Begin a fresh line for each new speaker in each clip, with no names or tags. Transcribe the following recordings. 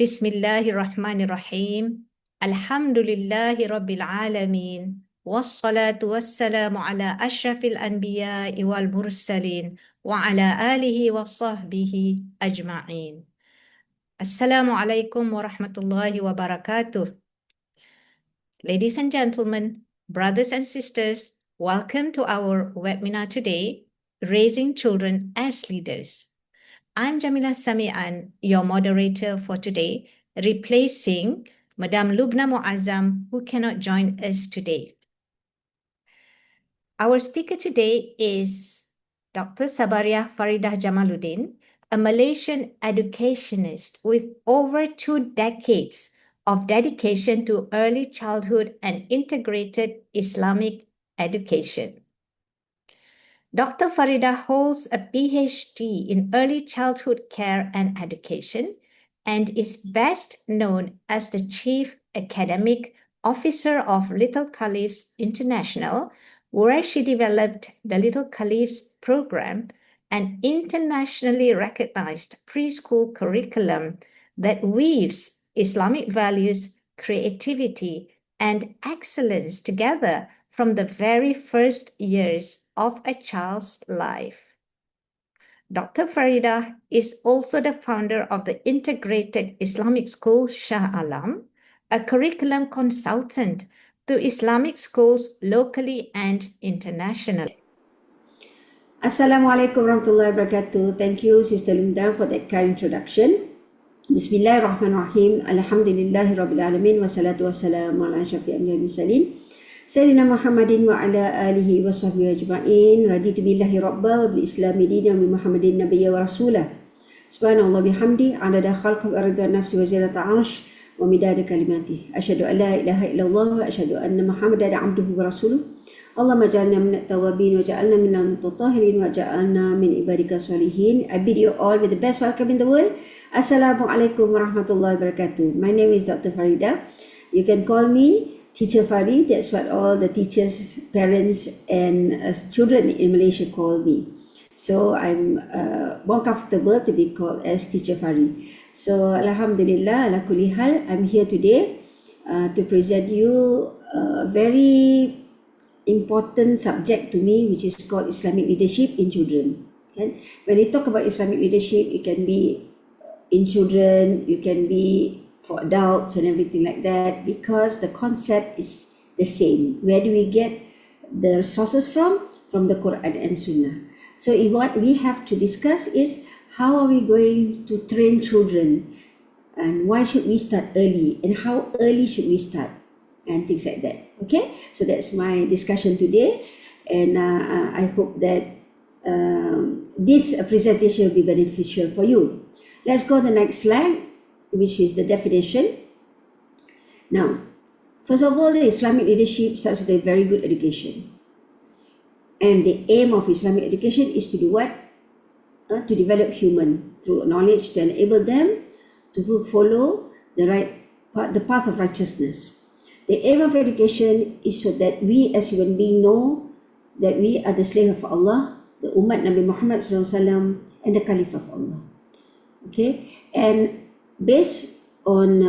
Bismillahirrahmanirrahim. Alhamdulillahi Rabbil Alamin. Wassalatu wassalamu ala ashrafil anbiya'i wal mursalin wa ala alihi wa sahbihi ajma'in. Assalamualaikum warahmatullahi wabarakatuh. Ladies and gentlemen, brothers and sisters, welcome to our webinar today, Raising Children as Leaders. I'm Jamilah Samian, your moderator for today, replacing Madam Lubna Muazzam, who cannot join us today. Our speaker today is Dr. Sabariah Faridah Jamaluddin, a Malaysian educationist with over 2 decades of dedication to early childhood and integrated Islamic education. Dr. Faridah holds a PhD in early childhood care and education and is best known as the Chief Academic Officer of Little Caliphs International, where she developed the Little Caliphs program, an internationally recognized preschool curriculum that weaves Islamic values, creativity, and excellence together from the very first years of a child's life. Dr. Faridah is also the founder of the Integrated Islamic School Shah Alam, a curriculum consultant to Islamic schools locally and internationally.
Assalamualaikum warahmatullahi wabarakatuh. Thank you, Sister Linda, for that kind introduction. Bismillahirrahmanirrahim. Alhamdulillahi rabbil alamin. Wassalatu wassalamu ala syafi'il mursalin. Sayyidina Muhammadin wa ala alihi wa sahbihi ajma'in. Raditu billahi rabba wa bil islami dina wa Muhammadin nabiyya wa rasulah. Subhanallah bihamdi adada khalqi wa ridha nafsi wa zinata arsh wa midada kalimati. Asyhadu an la ilaha illallah wa asyhadu anna Muhammadan abduhu wa rasuluh. Allahumma ja'alna minat tawabin wa ja'alna minal mutatahirin wa ja'alna min ibadika salihin. I bid you all with the best welcome in the world. Assalamualaikum warahmatullahi wabarakatuh. My name is Dr. Faridah. You can call me Teacher Fari. That's what all the teachers, parents and children in Malaysia call me. So I'm more comfortable to be called as Teacher Fari. So Alhamdulillah, ala kulli hal, I'm here today to present you a very important subject to me, which is called Islamic leadership in children. Okay? When you talk about Islamic leadership, it can be in children, you can be for adults and everything like that, because the concept is the same. Where do we get the resources from? From the Quran and Sunnah. So what we have to discuss is how are we going to train children, and why should we start early, and how early should we start, and things like that. Okay, so that's my discussion today, and I hope that this presentation will be beneficial for you. Let's go to the next slide, which is the definition. Now, first of all, the Islamic leadership starts with a very good education. And the aim of Islamic education is to do what? To develop human through knowledge, to enable them to follow the right path, the path of righteousness. The aim of education is so that we as human beings know that we are the slave of Allah, the ummah Nabi Muhammad SAW, and the Caliph of Allah. Okay, and based on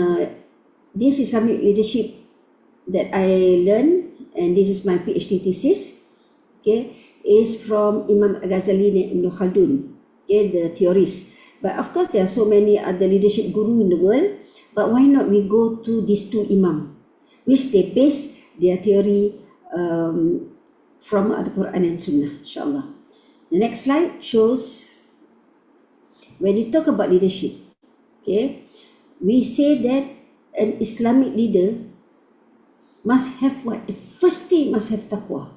this Islamic leadership that I learned, and this is my PhD thesis, okay, is from Imam Al-Ghazali and Ibn Khaldun, okay, the theorists. But of course, there are so many other leadership guru in the world, but why not we go to these two imam, which they base their theory from the Quran and Sunnah, inshallah. The next slide shows, when you talk about leadership, okay, we say that an Islamic leader must have what? The first thing, must have taqwa.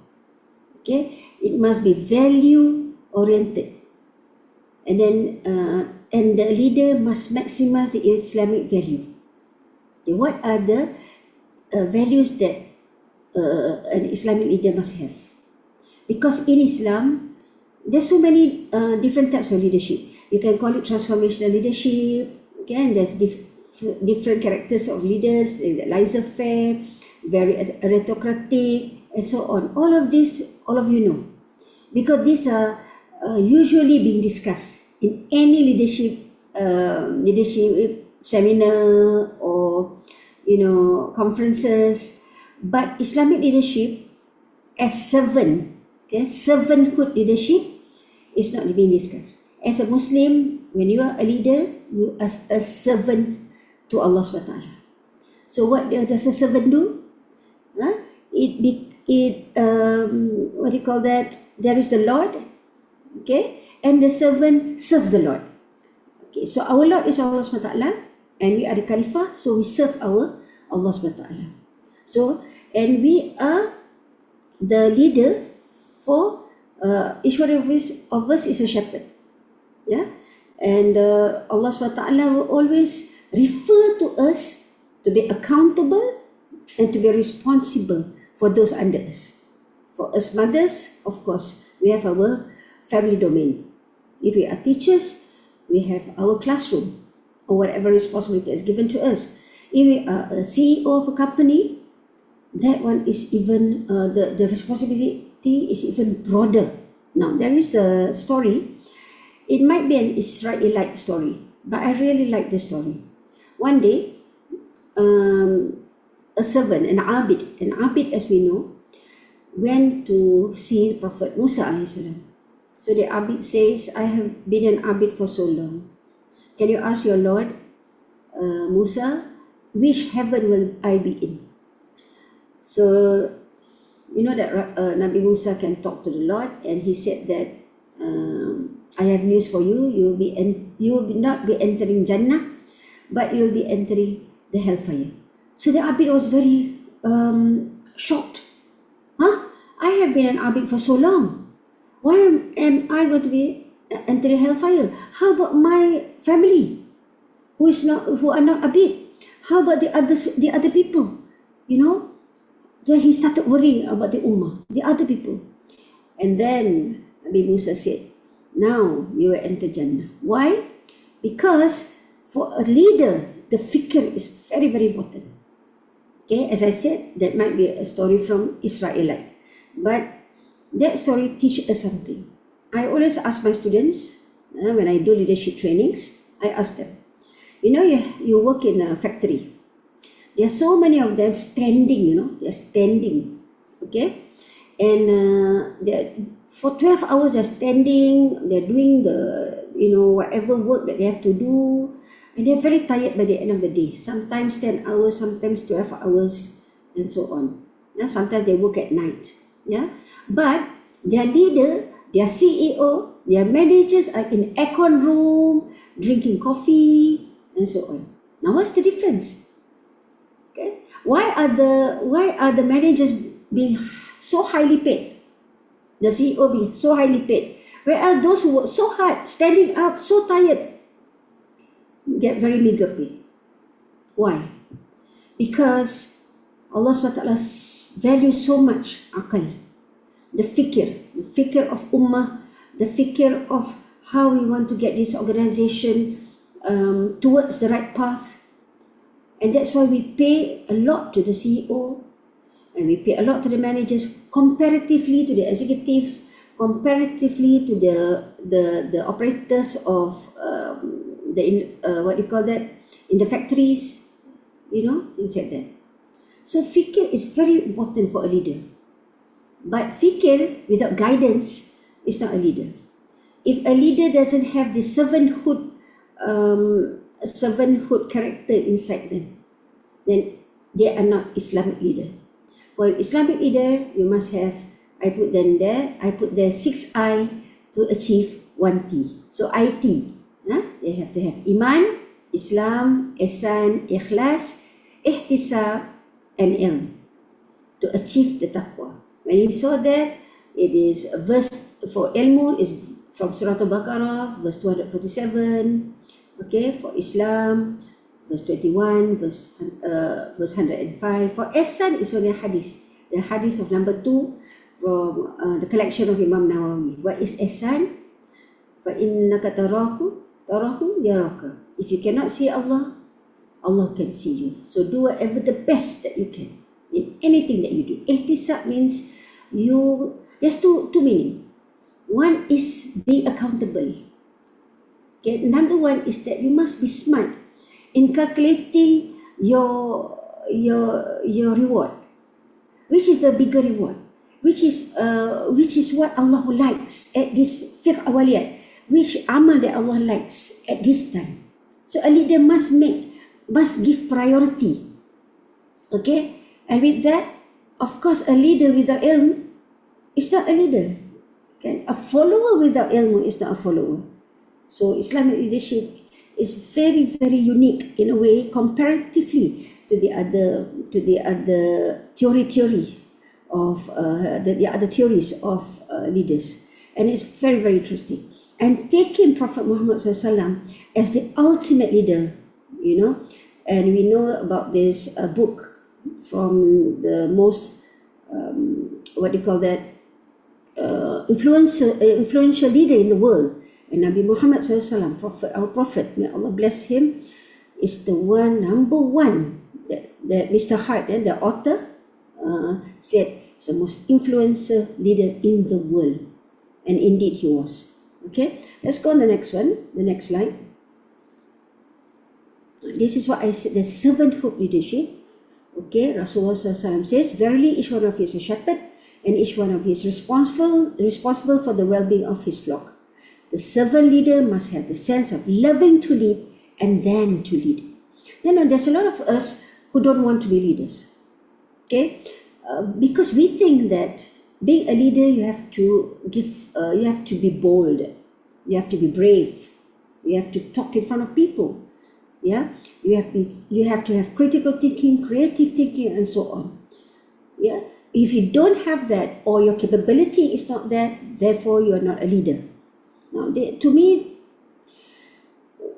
Okay, it must be value oriented, and then and the leader must maximize the Islamic value. Okay, what are the values that an Islamic leader must have? Because in Islam, there's so many different types of leadership. You can call it transformational leadership. Okay, and there's different characters of leaders, laissez-faire, very aristocratic, and so on. All of this, all of you know, because these are usually being discussed in any leadership seminar or conferences. But Islamic leadership as servant, okay, servanthood leadership is not being discussed. As a Muslim, when you are a leader, you are a servant to Allah SWT. So what does a servant do? What do you call that? There is the Lord, okay, and the servant serves the Lord. Okay, so our Lord is Allah SWT, and we are the Khalifah, so we serve our Allah SWT. So, and we are the leader for each one of us is a shepherd. Yeah, and Allah SWT will always refer to us to be accountable and to be responsible for those under us. For us mothers, of course, we have our family domain. If we are teachers, we have our classroom or whatever responsibility is given to us. If we are a CEO of a company, that one is even, the responsibility is even broader. Now, there is a story. It might be an Israelite story, but I really like the story. One day, a servant, an abid as we know, went to see Prophet Musa a.s. So the abid says, I have been an abid for so long. Can you ask your Lord, Musa, which heaven will I be in? So, you know that Nabi Musa can talk to the Lord, and he said that, I have news for you. You will not be entering Jannah, but you will be entering the hellfire. So the abid was very shocked. I have been an abid for so long. Why am I going to be entering hellfire? How about my family, who are not abid? How about the other people? Then he started worrying about the ummah, the other people. And then Nabi Musa said, now you will enter Jannah. Why? Because for a leader, the fikr is very, very important. Okay, as I said, that might be a story from Israelite. But that story teaches us something. I always ask my students, when I do leadership trainings, I ask them, you work in a factory. There are so many of them standing, they're standing, okay? And for 12 hours they're standing, they're doing the, whatever work that they have to do, and they're very tired by the end of the day. Sometimes 10 hours, sometimes 12 hours, and so on. Sometimes they work at night, yeah? But their leader, their CEO, their managers are in aircon room, drinking coffee, and so on. Now what's the difference? Okay, why are the managers being so highly paid? The CEO being so highly paid, whereas those who work so hard, standing up, so tired, get very meager pay. Why? Because Allah SWT values so much akal, the fikr of ummah, the fikr of how we want to get this organization towards the right path. And that's why we pay a lot to the CEO, and we pay a lot to the managers comparatively to the executives, comparatively to the operators of in the factories, things like that. So fikr is very important for a leader. But fikr without guidance is not a leader. If a leader doesn't have the servanthood character inside them, then they are not Islamic leader. For an Islamic leader, you must have, I put there 6 I to achieve 1 T. So IT, they have to have Iman, Islam, Ihsan, Ikhlas, Ihtisab, and Ilm to achieve the taqwa. When you saw that, it is a verse for ilmu is from Surah Al-Baqarah, verse 247. Okay, for Islam, verse 21, verse 105. For Ihsan is only a hadith, the hadith of number 2 from the collection of Imam Nawawi. What is Ihsan? فَإِنَّكَ تَرَاهُ يَرَاكَ. If you cannot see Allah, Allah can see you. So do whatever the best that you can in anything that you do. Ihtisab means there's two meaning. One is being accountable. Okay, another one is that you must be smart in calculating your reward, which is the bigger reward, which is what Allah likes at this fiqh awaliyat, which amal that Allah likes at this time. So a leader must give priority. Okay, and with that, of course, a leader without ilm is not a leader. Okay? A follower without ilm is not a follower. So Islamic leadership is very, very unique in a way comparatively to the other theories of the other theories of leaders, and it's very, very interesting. And taking Prophet Muhammad SAW as the ultimate leader, and we know about this book from the most influential leader in the world, and Nabi Muhammad SAW, our prophet, may Allah bless him, is the number one that Mr. Hart, the author, said is the most influential leader in the world, and indeed he was. Okay, let's go on the next slide. This is what I said, the servanthood leadership. Okay, Rasulullah SAW says, verily each one of you is a shepherd, and each one of you is responsible for the well-being of his flock. The servant leader must have the sense of loving to lead and then to lead. There's a lot of us who don't want to be leaders. Okay, because we think that being a leader, you have to be bold, you have to be brave, you have to talk in front of people. Yeah, you have to have critical thinking, creative thinking, and so on. Yeah, if you don't have that, or your capability is not that, therefore you are not a leader. Now, to me,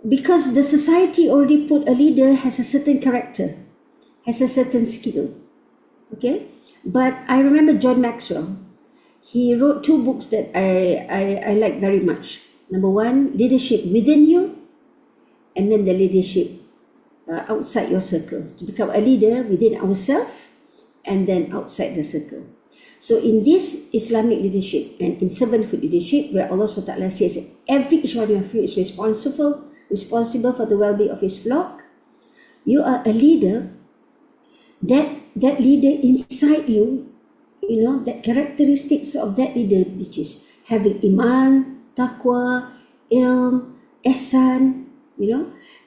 because the society already put a leader has a certain character, has a certain skill. Okay, but I remember John Maxwell. He wrote 2 books that I like very much. Number 1, Leadership Within You, and then the leadership outside your circle, to become a leader within ourselves and then outside the circle. So in this Islamic leadership and in servanthood leadership, where Allah SWT says each one of you is responsible for the well-being of his flock, you are a leader. That leader inside you, that characteristics of that leader, which is having iman, taqwa, ilm, ihsan.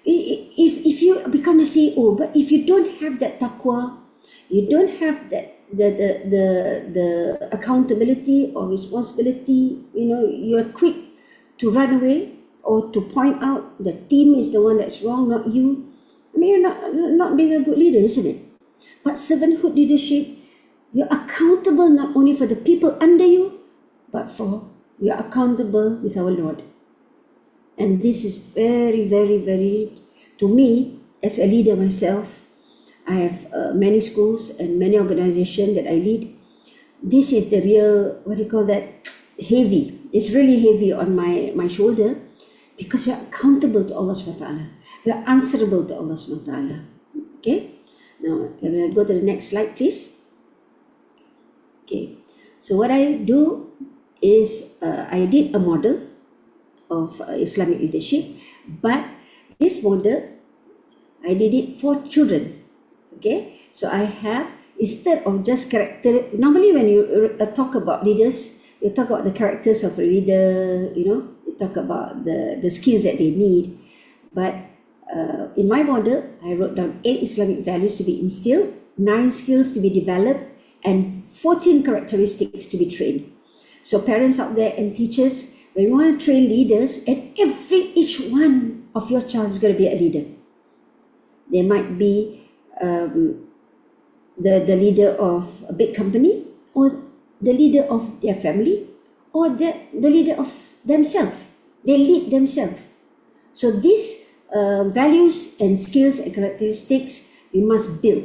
If you become a CEO, but if you don't have that taqwa, you don't have that the accountability or responsibility, you're quick to run away or to point out the team is the one that's wrong, not you. I mean, you're not being a good leader, isn't it? But servanthood leadership, you're accountable not only for the people under you, but you're accountable with our Lord. And this is very, very, very, to me, as a leader myself, I have many schools and many organizations that I lead. This is the real, heavy. It's really heavy on my shoulder, because we are accountable to Allah SWT. We are answerable to Allah SWT. Okay? Now, can we go to the next slide, please? Okay. So what I do is, I did a model of Islamic leadership, but this model, I did it for children. Okay, so I have, instead of just character, normally when you talk about leaders, you talk about the characters of a leader, you talk about the skills that they need. But in my model, I wrote down 8 Islamic values to be instilled, 9 skills to be developed, and 14 characteristics to be trained. So parents out there and teachers, when you want to train leaders, and each one of your child is going to be a leader. They might be the leader of a big company, or the leader of their family, or the leader of themselves. They lead themselves. So these values and skills and characteristics we must build,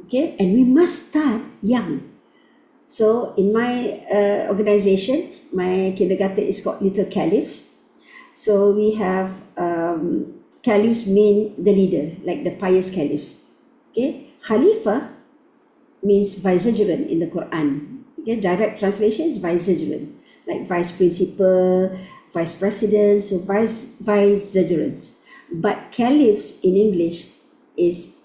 okay, and we must start young. So in my organization, my kindergarten is called Little Caliphs. So we have caliphs mean the leader, like the pious caliphs. Okay, Khalifa means vicegerent in the Quran. Okay, direct translation is vicegerent, like vice principal, vice president, so vicegerents. but caliphs in English is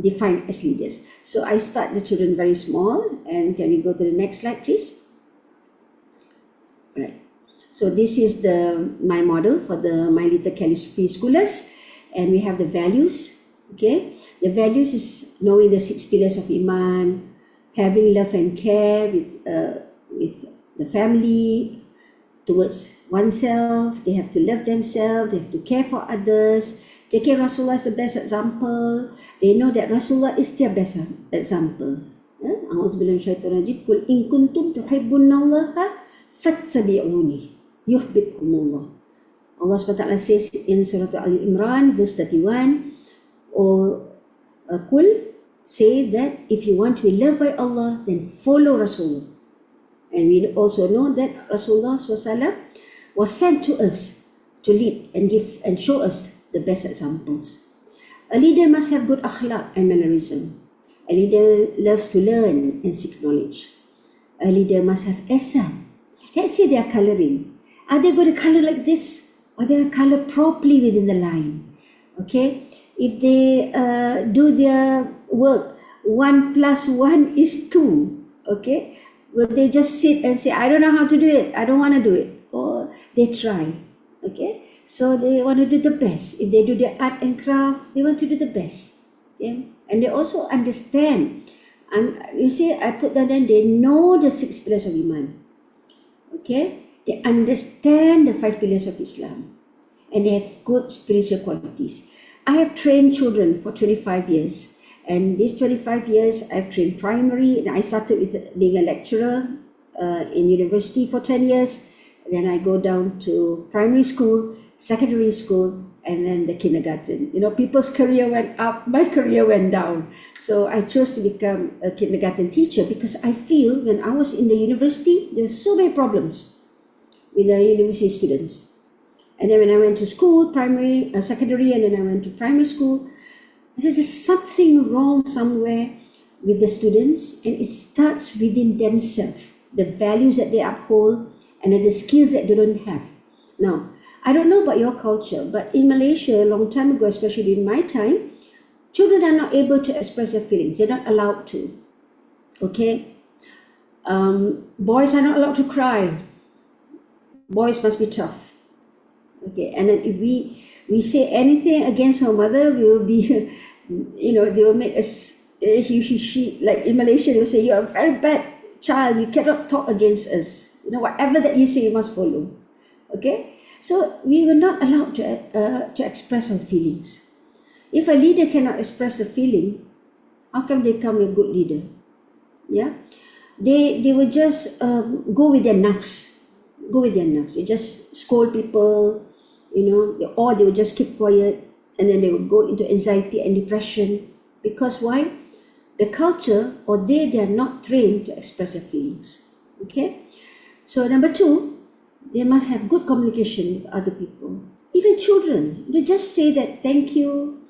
defined as leaders. So I start the children very small, and can we go to the next slide, please? Right. So this is my model for my little caliph preschoolers, and we have the values. Okay, the values is knowing the 6 pillars of Iman, having love and care with the family, towards oneself. They have to love themselves, they have to care for others. Taking Rasulullah as the best example. They know that Rasulullah is their best example. A'udzubillahi minasyaitonirrajim. Qul in kuntum tuhibbunallaha fattabi'uni yuhibbukumullah. Allah SWT says in Surah Ali Imran verse 31, or Qul, say that if you want to be loved by Allah, then follow Rasulullah. And we also know that Rasulullah SAW was sent to us to lead and give and show us the best examples. A leader must have good akhlaq and mannerism. A leader loves to learn and seek knowledge. A leader must have ihsan. Let's say they are coloring. Are they going to color like this? Or they color properly within the line? Okay? If they do their work, 1 + 1 is 2. Okay? Will they just sit and say, I don't know how to do it, I don't want to do it? Or they try. Okay? So they want to do the best. If they do their art and craft, they want to do the best. Okay? And they also understand. You see, I put that in, they know the 6 pillars of Iman. Okay? They understand the 5 pillars of Islam. And they have good spiritual qualities. I have trained children for 25 years. And these 25 years, I've trained primary. And I started with being a lecturer in university for 10 years. Then I go down to primary school, secondary school, and then the kindergarten. You know, people's career went up, my career went down. So I chose to become a kindergarten teacher because I feel when I was in the university, there's so many problems with the university students. And then when I went to school, primary, secondary, and then I went to primary school, there's something wrong somewhere with the students, and it starts within themselves, the values that they uphold, and the skills that they don't have. Now, I don't know about your culture, but in Malaysia, a long time ago, especially in my time, children are not able to express their feelings. They're not allowed to. Okay? Boys are not allowed to cry. Boys must be tough. Okay? And then if we say anything against our mother, we will be, you know, they will make us, she, like in Malaysia, they will say, you're a very bad child, you cannot talk against us. You know, whatever that you say, you must follow. Okay? So we were not allowed to express our feelings. If a leader cannot express the feeling, how come they become a good leader? Yeah? They will just go with their nafs. Go with their nafs. They just scold people, you know, or they will just keep quiet, and then they will go into anxiety and depression. Because why? The culture, or they are not trained to express their feelings. Okay? So number 2, they must have good communication with other people. Even children, they just say that, thank you,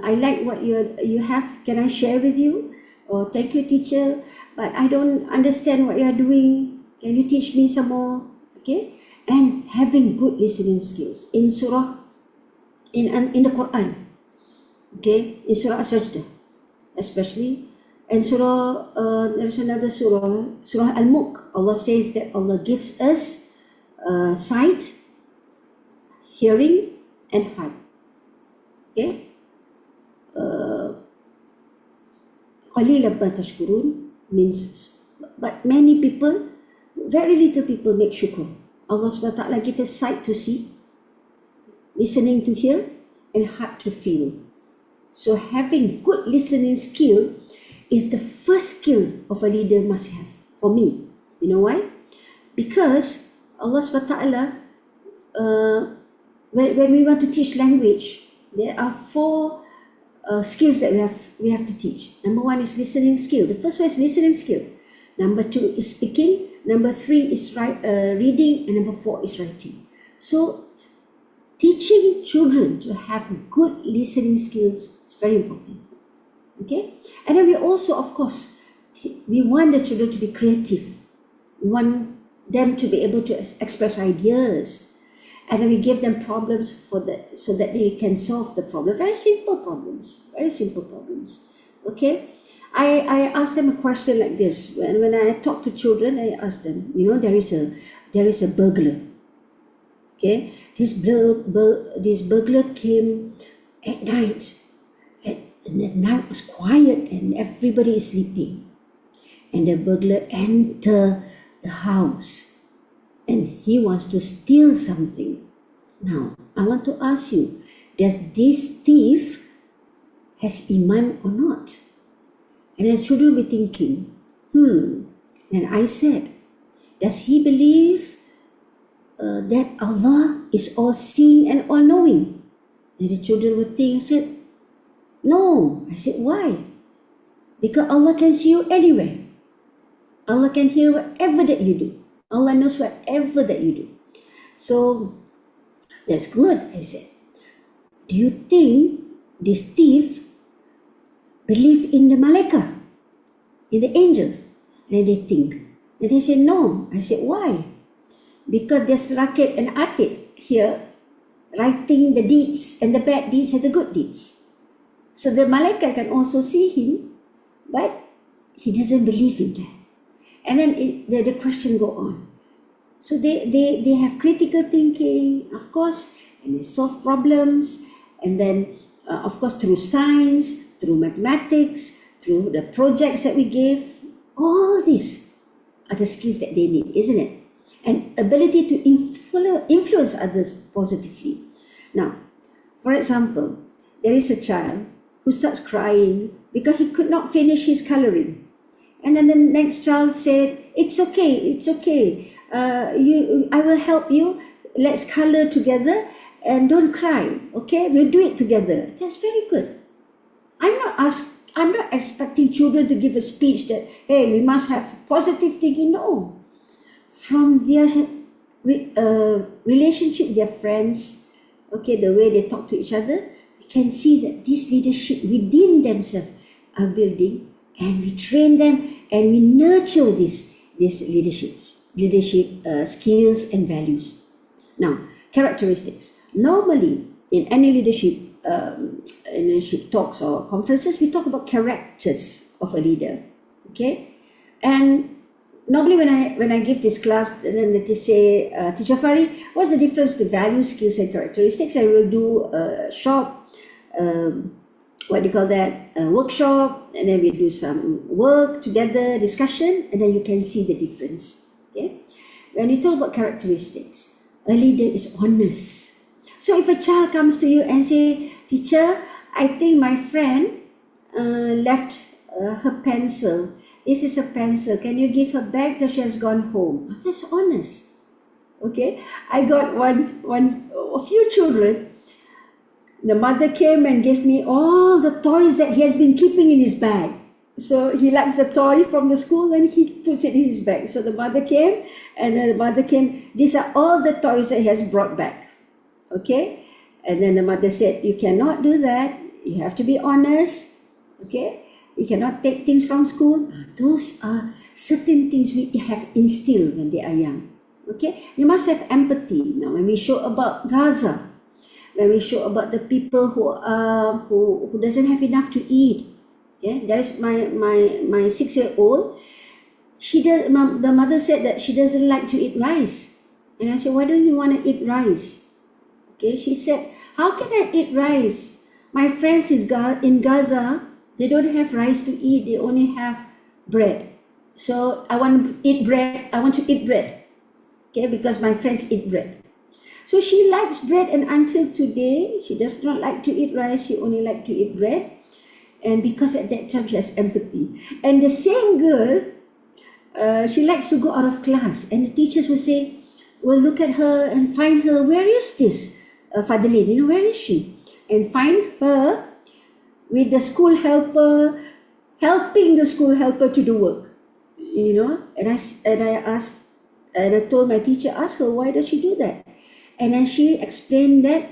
I like what you have, can I share with you? Or thank you, teacher, but I don't understand what you are doing, can you teach me some more? Okay? And having good listening skills in surah, in the Quran, okay, in Surah As-Sajdah especially, and there's another Surah Al-Mulk. Allah says that Allah gives us sight, hearing, and heart. Okay? Qalilan ma tashkurun means, but many people, very little people make shukr. Allah SWT gives us sight to see, listening to hear, and heart to feel. So having good listening skill is the first skill of a leader must have, for me. You know why? Because Allah SWT, when we want to teach language, there are 4 skills that we have to teach. Number 1 is listening skill. The first one is listening skill. Number 2 is speaking. Number 3 is reading. And number 4 is writing. So teaching children to have good listening skills is very important. Okay? And then we also, of course, we want the children to be creative. We want them to be able to express ideas. and then we give them problems for that, so that they can solve the problem. Very simple problems, very simple problems. Okay, I ask them a question like this. When I talk to children, I ask them, you know, there is a burglar. Okay, this burglar came at night, and the night was quiet and everybody is sleeping, and the burglar entered the house and he wants to steal something. Now, I want to ask you, does this thief has iman or not? And the children will be thinking, And I said, does he believe that Allah is all-seeing and all-knowing? And the children will think, I said, no. I said, why? Because Allah can see you anywhere. Allah can hear whatever that you do. Allah knows whatever that you do. So, that's good, I said. Do you think this thief believe in the malaika, in the angels? And they think. And they say, no. I said, why? Because there's Rakib and Atid here writing the deeds and the bad deeds and the good deeds. So the malaika can also see him, but he doesn't believe in that. And then the question go on. So they have critical thinking, of course, and they solve problems, and then of course through science, through mathematics, through the projects that we give. All these are the skills that they need, isn't it? And ability to influence others positively. Now, for example, there is a child who starts crying because he could not finish his coloring. And then the next child said, it's okay. I will help you. Let's color together and don't cry. Okay, we'll do it together. That's very good. I'm not expecting children to give a speech that, hey, we must have positive thinking. No. From their relationship with their friends, okay, the way they talk to each other, we can see that this leadership within themselves are building, and we train them and we nurture these leadership skills and values. Now, characteristics. Normally, in any leadership talks or conferences, we talk about characters of a leader. Okay, and normally when I give this class, then they say, Teacher Fari, what's the difference between values, skills, and characteristics? I will do a short, workshop, and then we do some work together, discussion, and then you can see the difference. Okay, when you talk about characteristics, a leader is honest. So if a child comes to you and say, Teacher, I think my friend left her pencil. This is a pencil. Can you give her back because she has gone home? That's honest. Okay, I got a few children. The mother came and gave me all the toys that he has been keeping in his bag. So he likes a toy from the school and he puts it in his bag. So the mother came, these are all the toys that he has brought back. Okay, and then the mother said, you cannot do that. You have to be honest. Okay, you cannot take things from school. Those are certain things we have instilled when they are young. Okay, you must have empathy. Now, when we show about Gaza, when we show about the people who doesn't have enough to eat. Yeah, there's my 6-year-old. The mother said that she doesn't like to eat rice, and I said, why don't you want to eat rice? Okay, she said, how can I eat rice? My friends in Gaza, they don't have rice to eat. They only have bread. So I want to eat bread. Okay, because my friends eat bread. So she likes bread, and until today, she does not like to eat rice. She only likes to eat bread. And because at that time, she has empathy. And the same girl, she likes to go out of class. And the teachers will say, well, look at her and find her. Where is this? Fadlin, where is she? And find her with the school helper, helping the school helper to do work. And I told my teacher, ask her, why does she do that? And then she explained that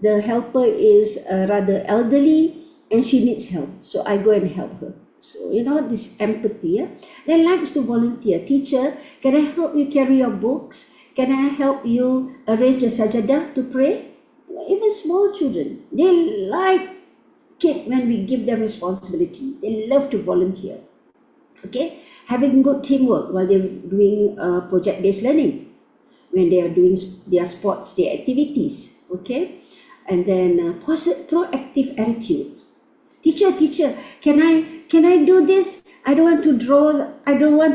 the helper is rather elderly and she needs help. So I go and help her. So, this empathy. Then likes to volunteer. Teacher, can I help you carry your books? Can I help you arrange the sajadah to pray? Even small children, they like it when we give them responsibility. They love to volunteer. Okay, having good teamwork while they're doing project-based learning, when they are doing their sports, their activities. Okay, and then proactive attitude. Teacher, can I do this? I don't want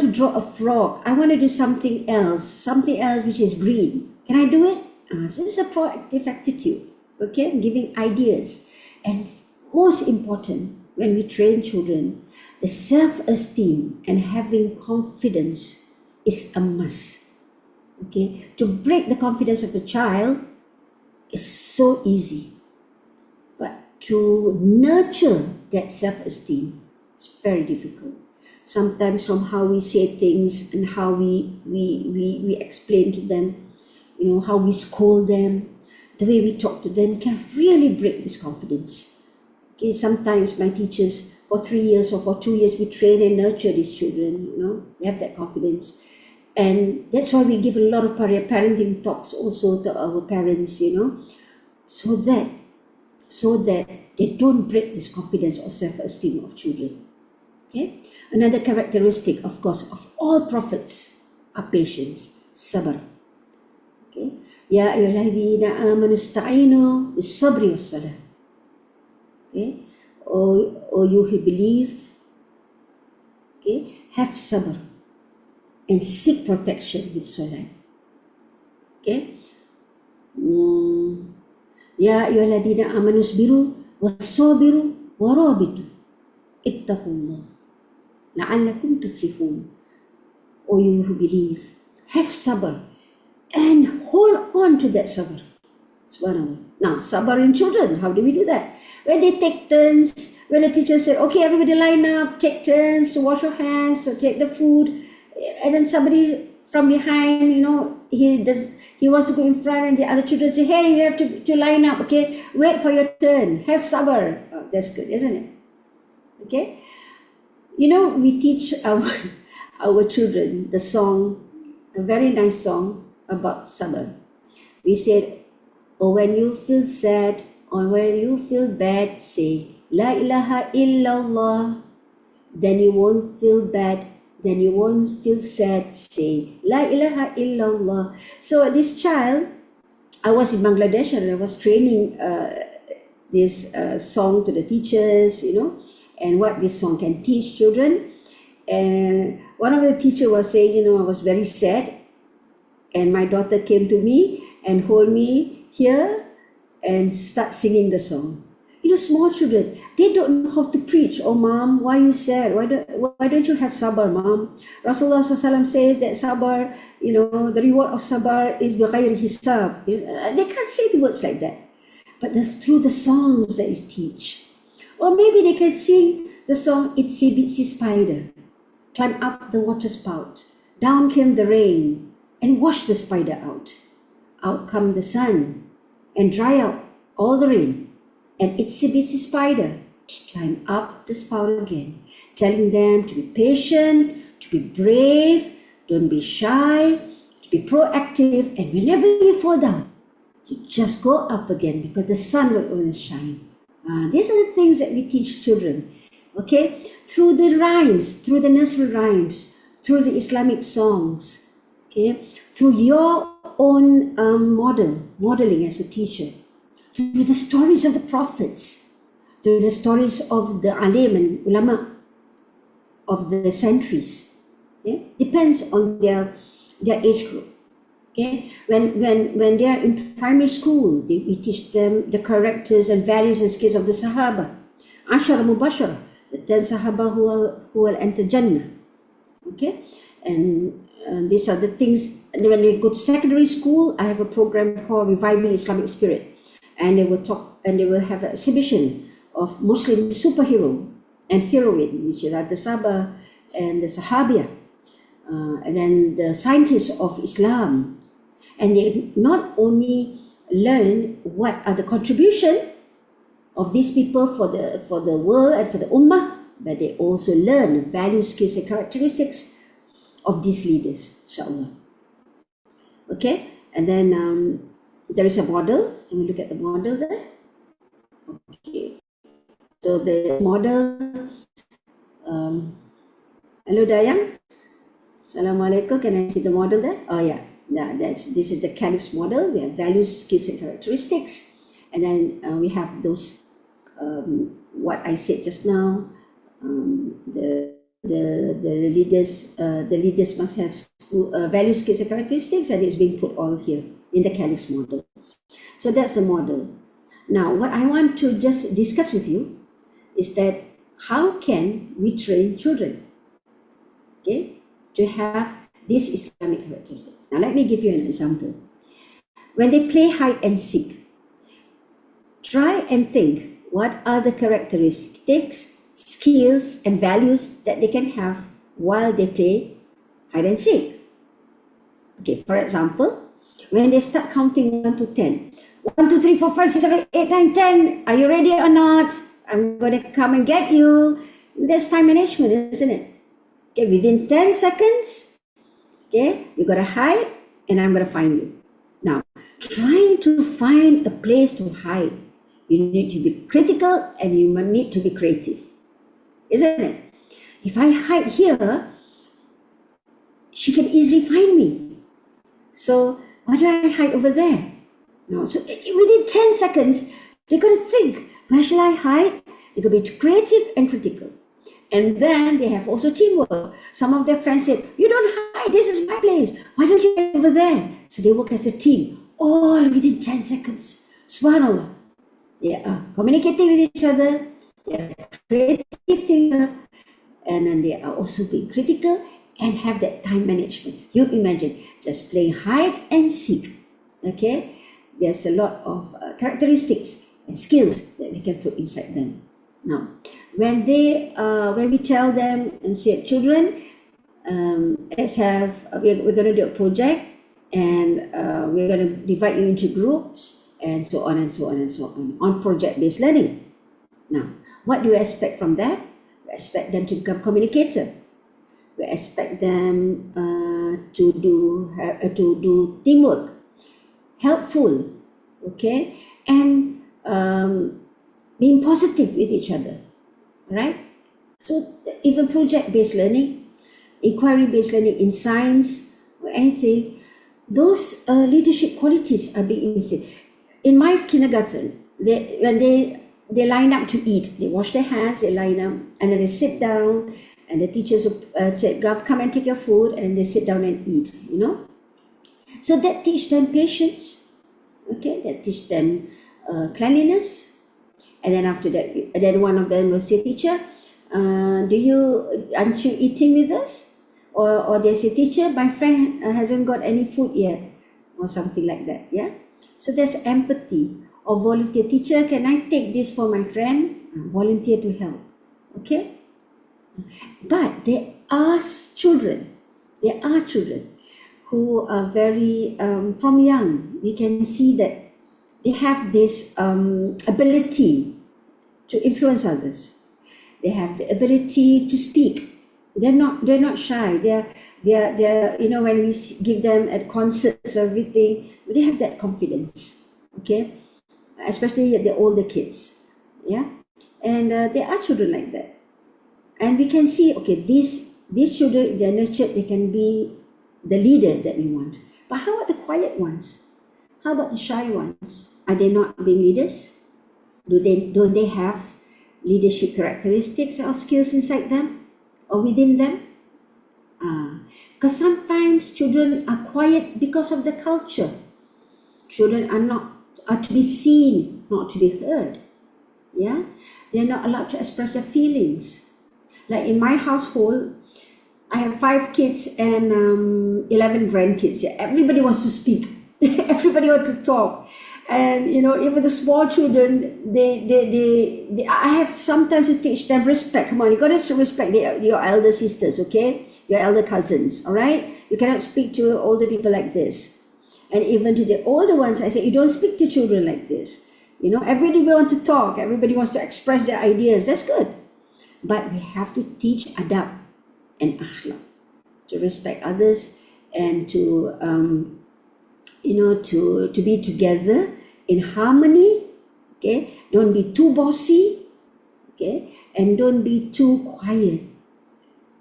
to draw a frog. I want to do something else which is green. Can I do it? So this is a proactive attitude. Okay, giving ideas. And most important, when we train children, the self-esteem and having confidence is a must. Okay, to break the confidence of a child is so easy, but to nurture that self-esteem is very difficult. Sometimes from how we say things and how we explain to them, how we scold them, the way we talk to them can really break this confidence. Okay, sometimes my teachers, for 3 years or for 2 years, we train and nurture these children, they have that confidence. And that's why we give a lot of parenting talks also to our parents, so that they don't break this confidence or self-esteem of children. Okay, another characteristic, of course, of all prophets are patience, sabr. Okay, ya ayyuhallazina amanu ista'inu bis-sabri was-salah. Okay, or you who believe, okay, have sabr and seek protection with salat. Okay, ya ayyuhallazina amanu isbiru was-sabiru warabitu ittaqullah la'allakum tuflihun. O you who believe, have sabr and hold on to that sabr. Subhanallah. Now, sabr in children, how do we do that? When they take turns, when the teacher said, okay, everybody line up, take turns to wash your hands, so take the food, and then somebody from behind, he wants to go in front, and the other children say, hey, you have to line up, okay, wait for your turn, have sabr. Oh, that's good, isn't it? Okay, we teach our children the song, a very nice song about sabr. We said, when you feel sad or when you feel bad, say La ilaha illallah. Then you won't feel bad, then you won't feel sad, say La ilaha illallah. So this child, I was in Bangladesh and I was training this song to the teachers, and what this song can teach children. And one of the teachers was saying, I was very sad, and my daughter came to me and hold me here and start singing the song. Small children, they don't know how to preach. Oh, mom, why are you sad? Why don't you have sabr, mom? Rasulullah SAW says that sabr, the reward of sabr is bighayri hisab. They can't say the words like that. But through the songs that you teach. Or maybe they can sing the song, Itsy Bitsy Spider. Climb up the water spout. Down came the rain and washed the spider out. Out come the sun and dry out all the rain. And Itsy Bitsy Spider climb up the spout again, telling them to be patient, to be brave, don't be shy, to be proactive, and whenever you fall down, you just go up again because the sun will always shine. These are the things that we teach children, okay? Through the rhymes, through the nursery rhymes, through the Islamic songs, okay? Through your own modeling as a teacher, through the stories of the prophets, through the stories of the alim and ulama of the centuries. Okay? Depends on their age group. Okay, when they are in primary school, we teach them the characters and values and skills of the Sahaba. Ashara Mubashara, the 10 Sahaba who will enter Jannah. Okay, and these are the things. And when they go to secondary school, I have a program called Reviving Islamic Spirit. And they will talk, and they will have an exhibition of Muslim superhero and heroine, which are the Sahaba and the Sahabiya, and then the scientists of Islam. And they not only learn what are the contribution of these people for the world and for the ummah, but they also learn the values, skills, and characteristics of these leaders, inshallah. Okay, and then there is a model. Let me look at the model there. Okay, so the model. Hello, Dayang. Assalamualaikum. Can I see the model there? Oh yeah, this is the Caliph's model. We have values, skills, and characteristics, and then we have those what I said just now. The leaders must have values, skills, and characteristics, and it's being put all here in the Caliph's model. So that's the model. Now, what I want to just discuss with you is that how can we train children, okay, to have these Islamic characteristics? Now, let me give you an example. When they play hide and seek, try and think what are the characteristics, skills, and values that they can have while they play hide and seek. Okay, for example, when they start counting 1 to 10, 1, 2, 3, 4, 5, 6, 7, 8, 9, 10, are you ready or not? I'm going to come and get you. That's time management, isn't it? Okay, within 10 seconds, okay, you got to hide and I'm going to find you. Now, trying to find a place to hide, you need to be critical and you need to be creative, isn't it? If I hide here, she can easily find me. So why do I hide over there? No. So within 10 seconds, they're going to think, where shall I hide? They're going to be creative and critical. And then they have also teamwork. Some of their friends said, you don't hide, this is my place. Why don't you hide over there? So they work as a team, all within 10 seconds. Subhanallah. They are communicating with each other, they are creative thinker, and then they are also being critical and have that time management. You imagine just playing hide and seek. Okay, there's a lot of characteristics and skills that we can put inside them. Now, when we tell them and say, children, let's have we're going to do a project, and we're going to divide you into groups, and so on and so on and so on project-based learning. Now, what do you expect from that? We expect them to become communicator. We expect them to do teamwork, helpful, okay, and being positive with each other, right? So even project-based learning, inquiry-based learning in science or anything, those leadership qualities are being instilled. In my kindergarten, when they line up to eat, they wash their hands, they line up, and then they sit down, and the teachers will say, come and take your food, and they sit down and eat, you know. So that teach them patience, okay, that teach them cleanliness. And then after that, then one of them will say, teacher, aren't you eating with us? Or they say, teacher, my friend hasn't got any food yet, or something like that, yeah. So there's empathy. Or volunteer, teacher, can I take this for my friend? Volunteer to help, okay. But there are children who are very, from young, we can see that they have this ability to influence others. They have the ability to speak. They're not shy. They're you know, when we give them at concerts or everything, they have that confidence, okay, especially the older kids, yeah. And there are children like that. And we can see, okay, these children, if they're nurtured, they can be the leader that we want. But how about the quiet ones? How about the shy ones? Are they not being leaders? Don't they have leadership characteristics or skills inside them or within them? Because sometimes children are quiet because of the culture. Children are to be seen, not to be heard. Yeah, they're not allowed to express their feelings. Like in my household, I have 5 kids and 11 grandkids. Yeah, everybody wants to speak. Everybody wants to talk. And you know, even the small children, I have sometimes to teach them respect. Come on, you got to respect your elder sisters, okay? Your elder cousins, all right? You cannot speak to older people like this. And even to the older ones, I say, you don't speak to children like this. You know, everybody wants to talk. Everybody wants to express their ideas. That's good. But we have to teach adab and akhlaq, to respect others and to to be together in harmony. Okay, don't be too bossy. Okay, and don't be too quiet.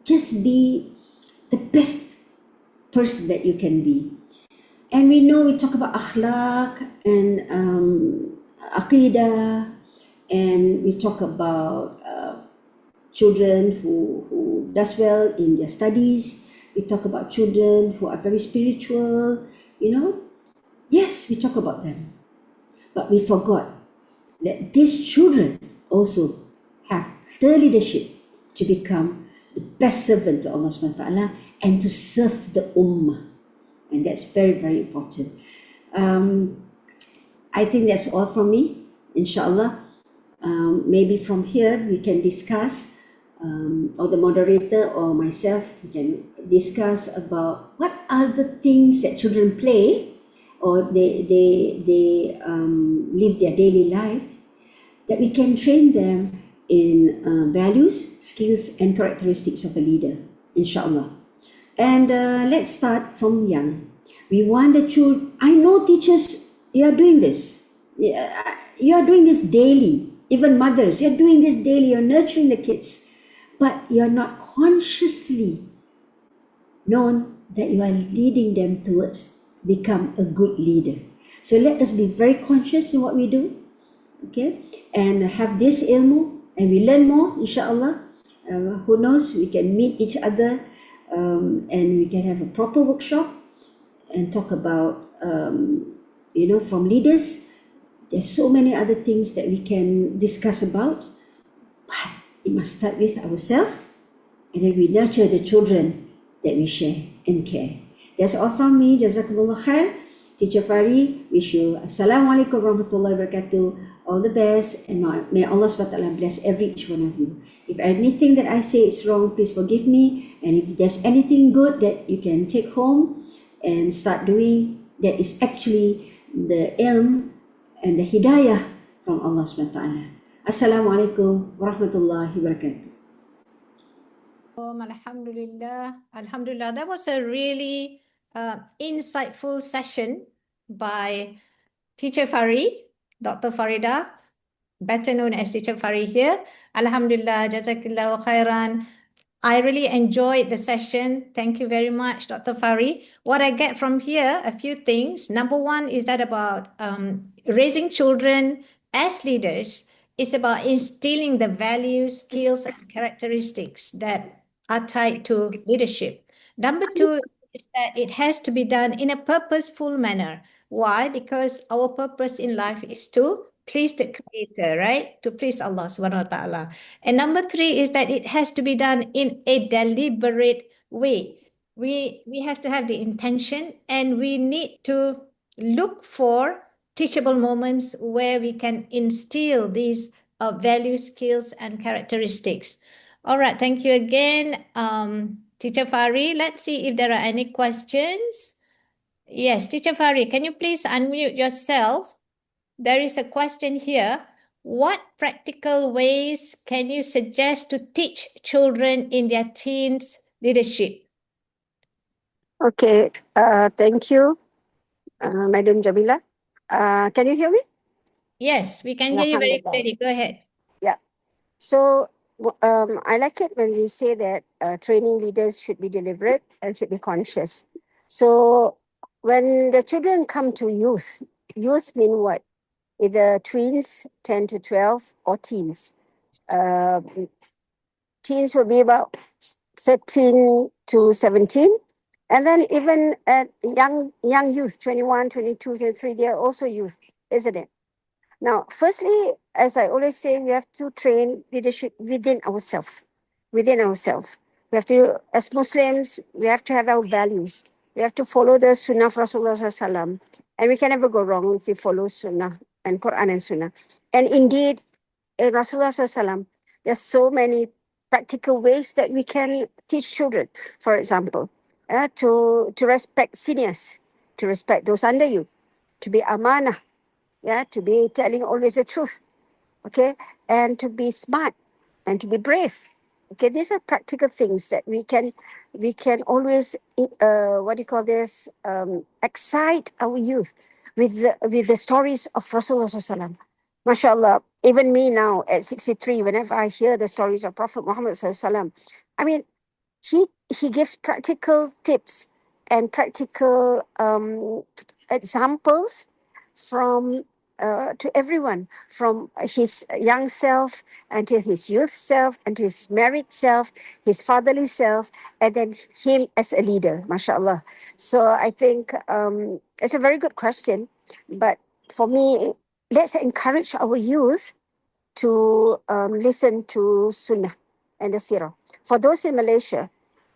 Just be the best person that you can be. And we know we talk about akhlaq and aqidah, and we talk about children who does well in their studies. We talk about children who are very spiritual, Yes, we talk about them. But we forgot that these children also have the leadership to become the best servant to Allah subhanahu wa ta'ala and to serve the ummah. And that's very, very important. I think that's all from me, inshallah. Maybe from here we can discuss, or the moderator or myself, we can discuss about what are the things that children play or they live their daily life, that we can train them in values, skills and characteristics of a leader, inshallah. And let's start from young. We want the children. I know teachers, you are doing this. You are doing this daily. Even mothers, you're doing this daily. You're nurturing the kids. But you're not consciously known that you are leading them towards become a good leader. So let us be very conscious in what we do. Okay? And have this ilmu. And we learn more, inshallah. Who knows, we can meet each other and we can have a proper workshop and talk about, from leaders. There's so many other things that we can discuss about, but it must start with ourselves, and then we nurture the children that we share and care. That's all from me. Jazakumullah khair. Teacher Fari, wish you Assalamualaikum warahmatullahi wabarakatuh. All the best, and may Allah SWT bless every each one of you. If anything that I say is wrong, please forgive me. And if there's anything good that you can take home and start doing, that is actually the ilm and the hidayah from Allah SWT. Assalamualaikum warahmatullahi wabarakatuh.
Alhamdulillah. Alhamdulillah. That was a really insightful session by Teacher Fari, Dr. Faridah, better known as Teacher Fari here. Alhamdulillah, Jazakallahu khairan. I really enjoyed the session. Thank you very much, Dr. Fari. What I get from here, a few things. Number one is that about raising children as leaders is about instilling the values, skills, and characteristics that are tied to leadership. Number two is that it has to be done in a purposeful manner. Why? Because our purpose in life is to please the Creator, right? To please Allah subhanahu wa ta'ala. And number three is that it has to be done in a deliberate way. We have to have the intention, and we need to look for teachable moments where we can instill these values, skills, and characteristics. All right, thank you again, Teacher Fari. Let's see if there are any questions. Yes, Teacher Fari, can you please unmute yourself? There is a question here. What practical ways can you suggest to teach children in their teens leadership?
Okay, thank you, Madam Jamilah. Can you hear me?
Yes, we can hear you very clearly. Go ahead.
Yeah. So I like it when you say that training leaders should be deliberate and should be conscious. So when the children come to youth mean what? Either tweens, 10 to 12, or teens. Teens will be about 13 to 17. And then even at young youth, 21, 22, 23, they are also youth, isn't it? Now, firstly, as I always say, we have to train leadership within ourselves. Within ourselves. We have to, as Muslims, we have to have our values. We have to follow the Sunnah of Rasulullah SAW. And we can never go wrong if we follow Sunnah and Quran and Sunnah. And indeed, in Rasulullah SAW, there's so many practical ways that we can teach children. For example, to respect seniors, to respect those under you, to be amanah, to be telling always the truth, okay, and to be smart and to be brave, Okay, these are practical things that we can always what do you call this, excite our youth with the stories of Rasulullah SAW. MashaAllah, even me now at 63, whenever I hear the stories of Prophet Muhammad SAW, I mean, he gives practical tips and practical examples from to everyone, from his young self until his youth self, and his married self, his fatherly self, and then him as a leader, mashallah. So I think it's a very good question, but for me, let's encourage our youth to listen to Sunnah and the Sirah. For those in Malaysia,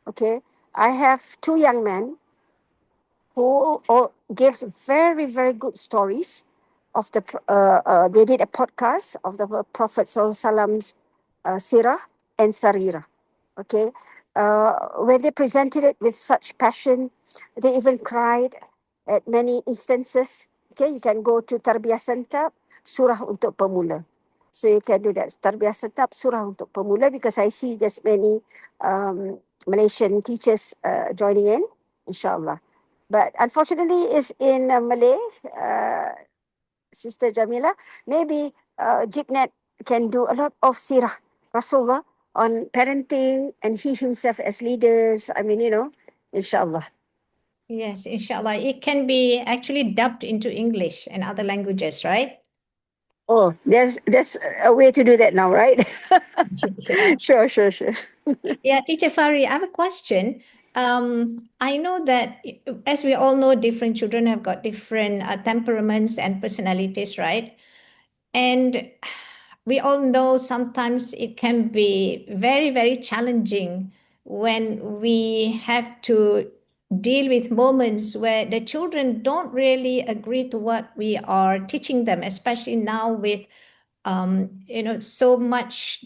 okay, I have two young men who all gives very, very good stories of the, they did a podcast of the Prophet Sallallahu Sirah and Sarira. Okay, when they presented it with such passion, they even cried at many instances. Okay, you can go to Tarbiyah Sentab, Surah untuk Pemula. So you can do that. Tarbiyah Sentab, Surah untuk Pemula, because I see there's many Malaysian teachers joining in, inshallah. But unfortunately, it's in Malay, Sister Jamilah. Maybe GIPNet can do a lot of sirah Rasulullah on parenting and he himself as leaders. I mean, inshallah.
Yes, inshallah. It can be actually dubbed into English and other languages, right?
Oh, there's a way to do that now, right?
Yeah.
Sure.
Yeah, Teacher Fari, I have a question. I know that, as we all know, different children have got different temperaments and personalities, right? And we all know sometimes it can be very, very challenging when we have to deal with moments where the children don't really agree to what we are teaching them, especially now with so much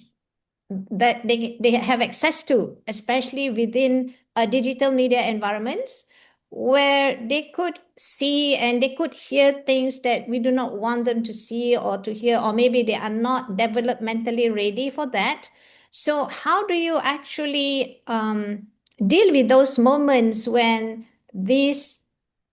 that they have access to, especially within digital media environments, where they could see and they could hear things that we do not want them to see or to hear, or maybe they are not developmentally ready for that. So how do you actually deal with those moments when these,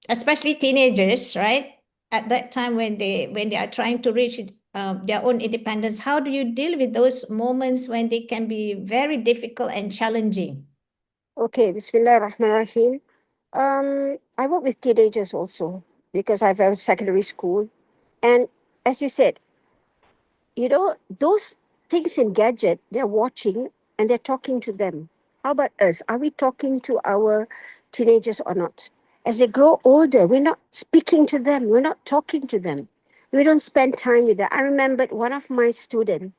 especially teenagers, right, at that time when they are trying to reach their own independence? How do you deal with those moments when they can be very difficult and challenging?
Okay, Bismillah ar-Rahman ar-Rahim. I work with teenagers also because I have a secondary school. And as you said, those things in gadget, they're watching and they're talking to them. How about us? Are we talking to our teenagers or not? As they grow older, we're not speaking to them. We're not talking to them. We don't spend time with them. I remembered one of my students,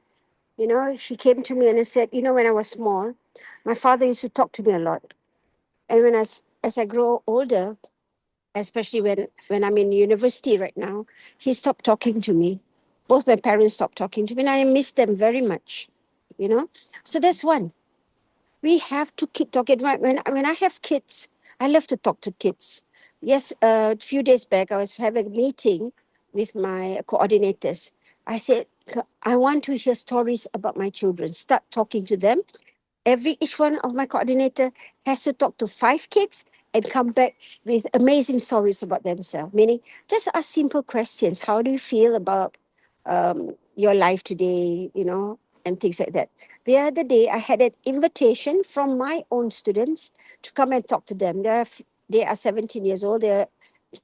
she came to me and I said, when I was small, my father used to talk to me a lot. And as I grow older, especially when I'm in university right now, he stopped talking to me. Both my parents stopped talking to me, and I miss them very much. So that's one. We have to keep talking. When I have kids, I love to talk to kids. Yes, a few days back, I was having a meeting with my coordinators. I said, I want to hear stories about my children. Start talking to them. Each one of my coordinator has to talk to 5 kids and come back with amazing stories about themselves. Meaning, just ask simple questions. How do you feel about your life today, and things like that. The other day, I had an invitation from my own students to come and talk to them. They are 17 years old. They're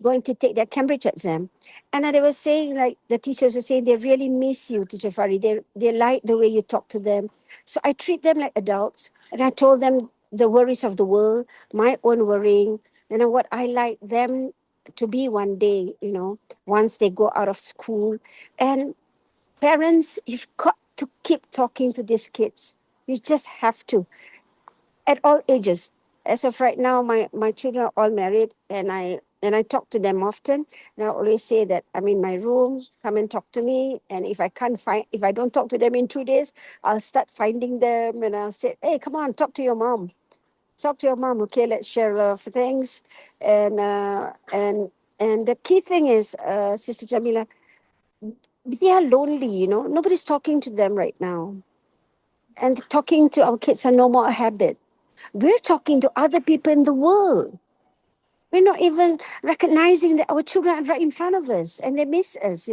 going to take their Cambridge exam. And then they were saying, like the teachers were saying, they really miss you, Teacher Fari. They like the way you talk to them. So I treat them like adults. And I told them the worries of the world, my own worrying, and what I like them to be one day, once they go out of school. And parents, you've got to keep talking to these kids. You just have to, at all ages. As of right now, my children are all married, and I talk to them often. And I always say that I'm in my room, come and talk to me. And if I don't talk to them in 2 days, I'll start finding them, and I'll say, hey, come on, talk to your mom. Talk to your mom, okay? Let's share a lot of things. And the key thing is, Sister Jamilah, they are lonely, nobody's talking to them right now. and talking to our kids are no more a habit. We're talking to other people in the world. We're not even recognizing that our children are right in front of us and they miss us,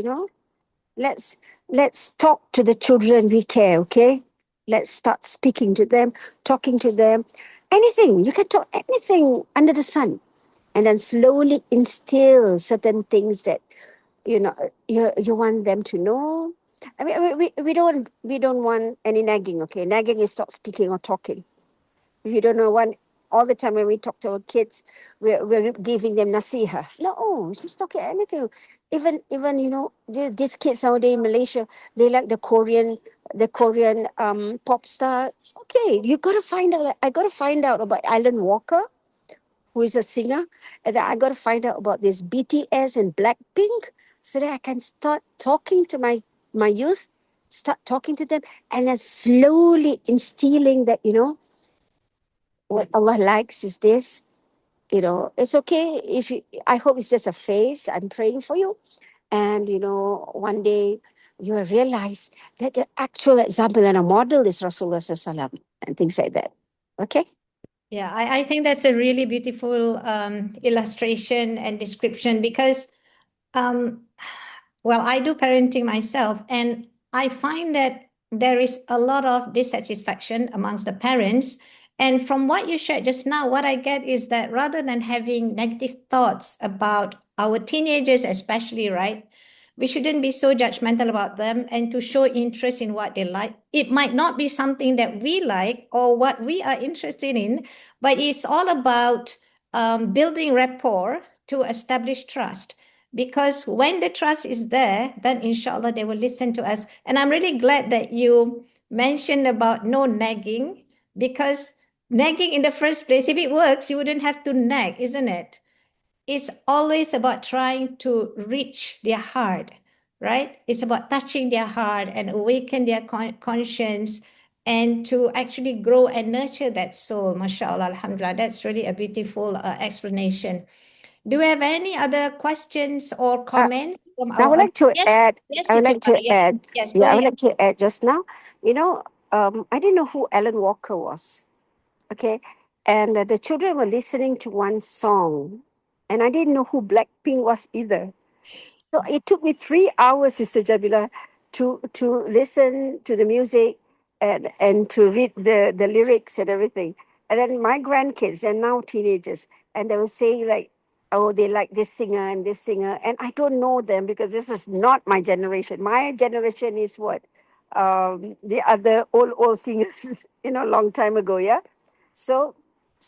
Let's let's talk to the children we care, okay? Let's start speaking to them, talking to them. Anything. You can talk anything under the sun. And then slowly instill certain things that you want them to know. I mean, we don't want any nagging, okay? Nagging is stop speaking or talking. We don't know one all the time when we talk to our kids, we're giving them nasiha. No, just talking anything. Even these kids nowadays in Malaysia, they like the Korean pop star. Okay, you gotta find out. I gotta find out about Alan Walker, who is a singer, and then I gotta find out about this BTS and Blackpink, so that I can start talking to my youth, start talking to them, and then slowly instilling that what Allah likes is this. It's okay if I hope it's just a phase. I'm praying for you. And, one day you will realize that the actual example and a model is Rasulullah SAW and things like that. Okay?
Yeah, I think that's a really beautiful illustration and description because, well, I do parenting myself, and I find that there is a lot of dissatisfaction amongst the parents. And from what you shared just now, what I get is that rather than having negative thoughts about our teenagers, especially, right? We shouldn't be so judgmental about them and to show interest in what they like. It might not be something that we like or what we are interested in, but it's all about building rapport to establish trust. Because when the trust is there, then inshallah they will listen to us. And I'm really glad that you mentioned about no nagging, because nagging in the first place, if it works, you wouldn't have to nag, isn't it? It's always about trying to reach their heart, right? It's about touching their heart and awaken their conscience and to actually grow and nurture that soul. MashaAllah, alhamdulillah. That's really a beautiful explanation. Do we have any other questions or comments from
I
our
would like
audience?
to
Yes,
add.
yes,
I would
Teacher
like to
Maya. Yes,
add.
yes, go
Yeah, I would
ahead.
like to add just now. I didn't know who Alan Walker was. Okay, and the children were listening to one song, and I didn't know who Blackpink was either. So it took me 3 hours, Sister Jamilah, to listen to the music and to read the lyrics and everything. And then my grandkids, they're now teenagers, and they were saying like, oh, they like this singer and this singer. And I don't know them because this is not my generation. My generation is what? The other old singers, long time ago, yeah? So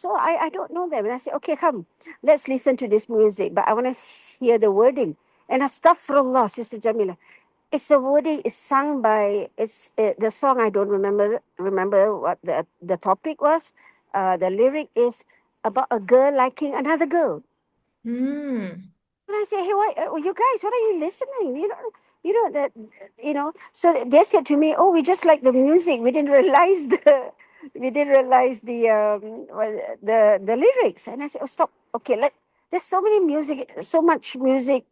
I don't know them. And I said, okay, come, let's listen to this music. But I want to hear the wording. And astaghfirullah, Sister Jamilah. It's a wording. It's sung by. It's the song. I don't remember what the topic was. The lyric is about a girl liking another girl.
Mm.
And I say, hey, why, you guys, what are you listening? That, So they said to me, oh, we just like the music. We didn't realize the lyrics. And I said, oh, stop. Okay, there's so much music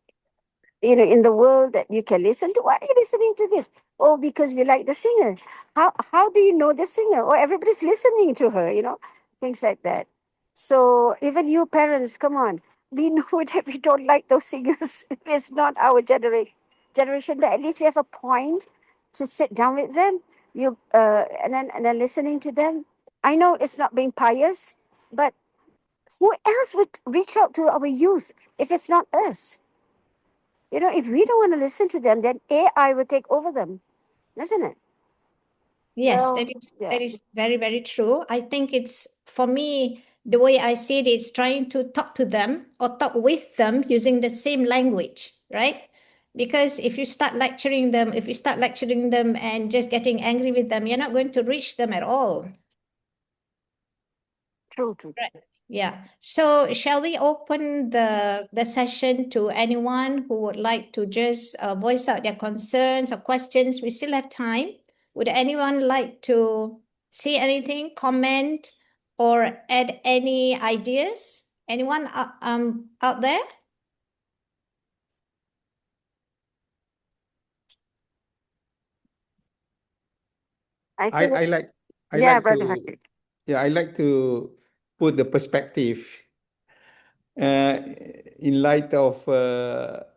in the world that you can listen to. Why are you listening to this? Oh, because we like the singer. How do you know the singer? Oh, everybody's listening to her, things like that. So even you parents, come on. We know that we don't like those singers. It's not our generation, but at least we have a point to sit down with them. And then listening to them. I know it's not being pious, but who else would reach out to our youth if it's not us? If we don't want to listen to them, then AI will take over them, isn't it?
Yes,
Well, yeah,
that is very, very true. I think it's, for me, the way I see it is trying to talk to them or talk with them using the same language, right? Because if you start lecturing them, and just getting angry with them, you're not going to reach them at all.
true.
Right. Yeah. So shall we open the session to anyone who would like to just voice out their concerns or questions? We still have time. Would anyone like to say anything, comment, or add any ideas? Anyone out there?
I think
I like I
Yeah,
like
Brother
to,
Faridah.
I like to put the perspective. Uh, in light of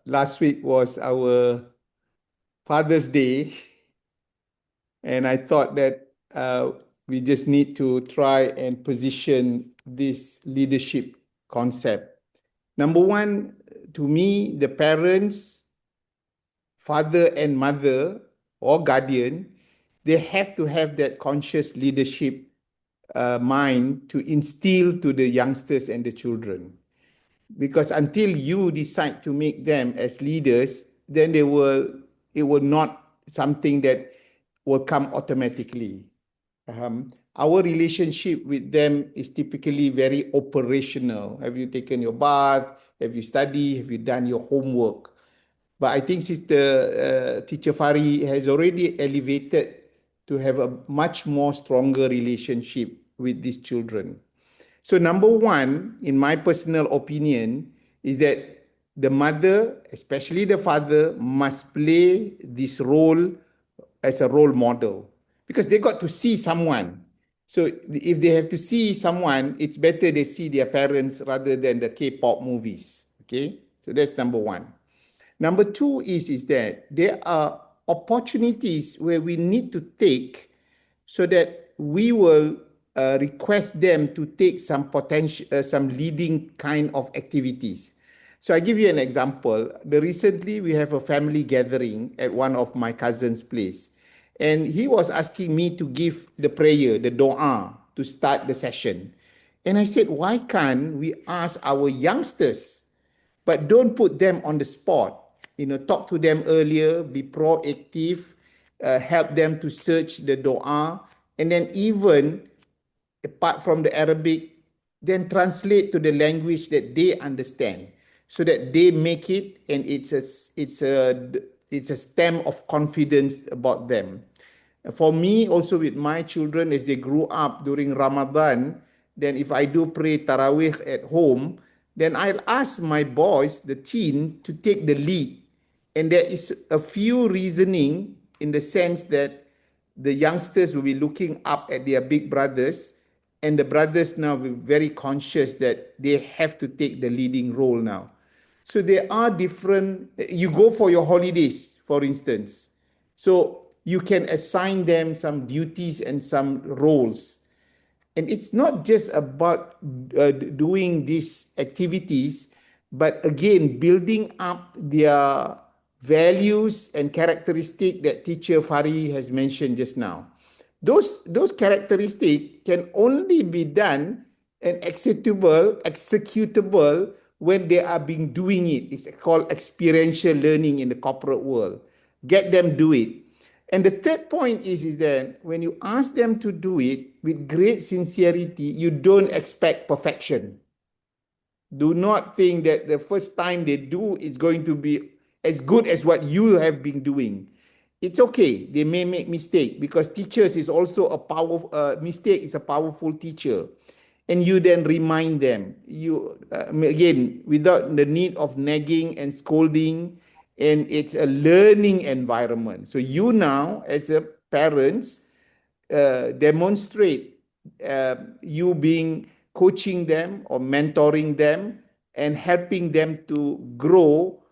last week was our Father's Day, and I thought that we just need to try and position this leadership concept. Number one, to me, the parents, father and mother or guardian, they have to have that conscious leadership mind to instill to the youngsters and the children. Because until you decide to make them as leaders, then it will not something that will come automatically. Our relationship with them is typically very operational. Have you taken your bath? Have you studied? Have you done your homework? But I think Teacher Fari has already elevated to have a much more stronger relationship with these children. So number one, in my personal opinion, is that the mother, especially the father, must play this role as a role model because they got to see someone. So if they have to see someone, it's better they see their parents rather than the K-pop movies. Okay, so that's number one. Number two is that there are opportunities where we need to take so that we will request them to take some potential, some leading kind of activities. So I give you an example. Recently, we have a family gathering at one of my cousin's place. And he was asking me to give the prayer, the dua, to start the session. And I said, why can't we ask our youngsters, but don't put them on the spot. Talk to them earlier, be proactive, help them to search the dua, and then even apart from the Arabic, then translate to the language that they understand, so that they make it, and it's a stamp of confidence about them. For me, also with my children, as they grew up during Ramadan, then if I do pray Tarawih at home, then I'll ask my boys, the teen, to take the lead. And there is a few reasoning in the sense that the youngsters will be looking up at their big brothers, and the brothers now will be very conscious that they have to take the leading role now. So there are different, you go for your holidays, for instance. So you can assign them some duties and some roles. And it's not just about doing these activities, but again, building up their values and characteristic that teacher Fari has mentioned just now. Those characteristics can only be done and executable when they are being doing it. It's called experiential learning in the corporate world. Get them do it. And the third point is that when you ask them to do it with great sincerity, you don't expect perfection. Do not think that the first time they do is going to be as good as what you have been doing. It's okay. They may make mistake, because teachers is also a powerful mistake is a powerful teacher. And you then remind them, you again, without the need of nagging and scolding, and it's a learning environment. So you now, as a parents, demonstrate you being coaching them or mentoring them and helping them to grow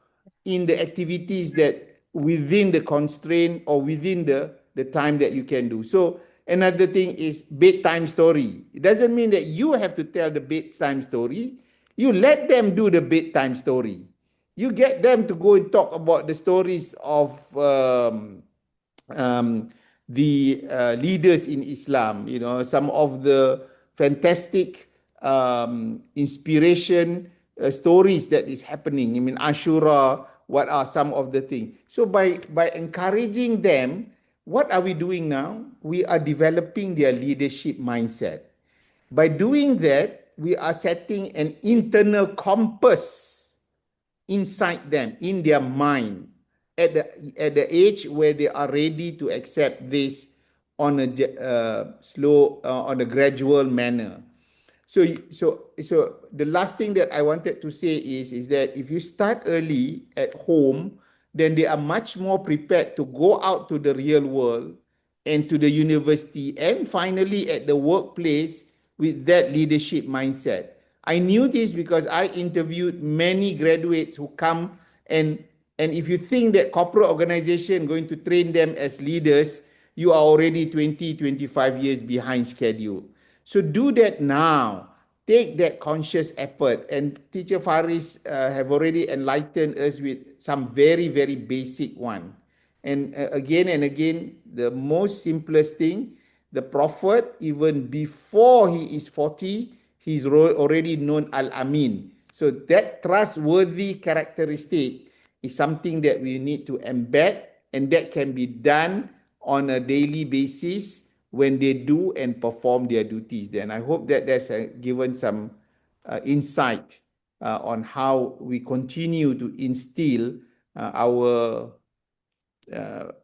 in the activities that within the constraint or within the time that you can do. So another thing is bedtime story. It doesn't mean that you have to tell the bedtime story. You let them do the bedtime story. You get them to go and talk about the stories of um, the leaders in Islam, some of the fantastic inspiration stories that is happening. I mean, Ashura, what are some of the things? So by encouraging them, what are we doing now? We are developing their leadership mindset. By doing that, we are setting an internal compass inside them, in their mind, at the age where they are ready to accept this on a on a gradual manner. So the last thing that I wanted to say is that if you start early at home, then they are much more prepared to go out to the real world and to the university, and finally at the workplace with that leadership mindset. I knew this because I interviewed many graduates who come, and if you think that corporate organization going to train them as leaders, you are already 20, 25 years behind schedule. So do that now. Take that conscious effort. And Teacher Faris have already enlightened us with some very, very basic one. And again and again, the most simplest thing, the Prophet, even before he is 40, he's already known Al-Amin. So that trustworthy characteristic is something that we need to embed, and that can be done on a daily basis when they do and perform their duties. Then I hope that that's given some insight on how we continue to instill our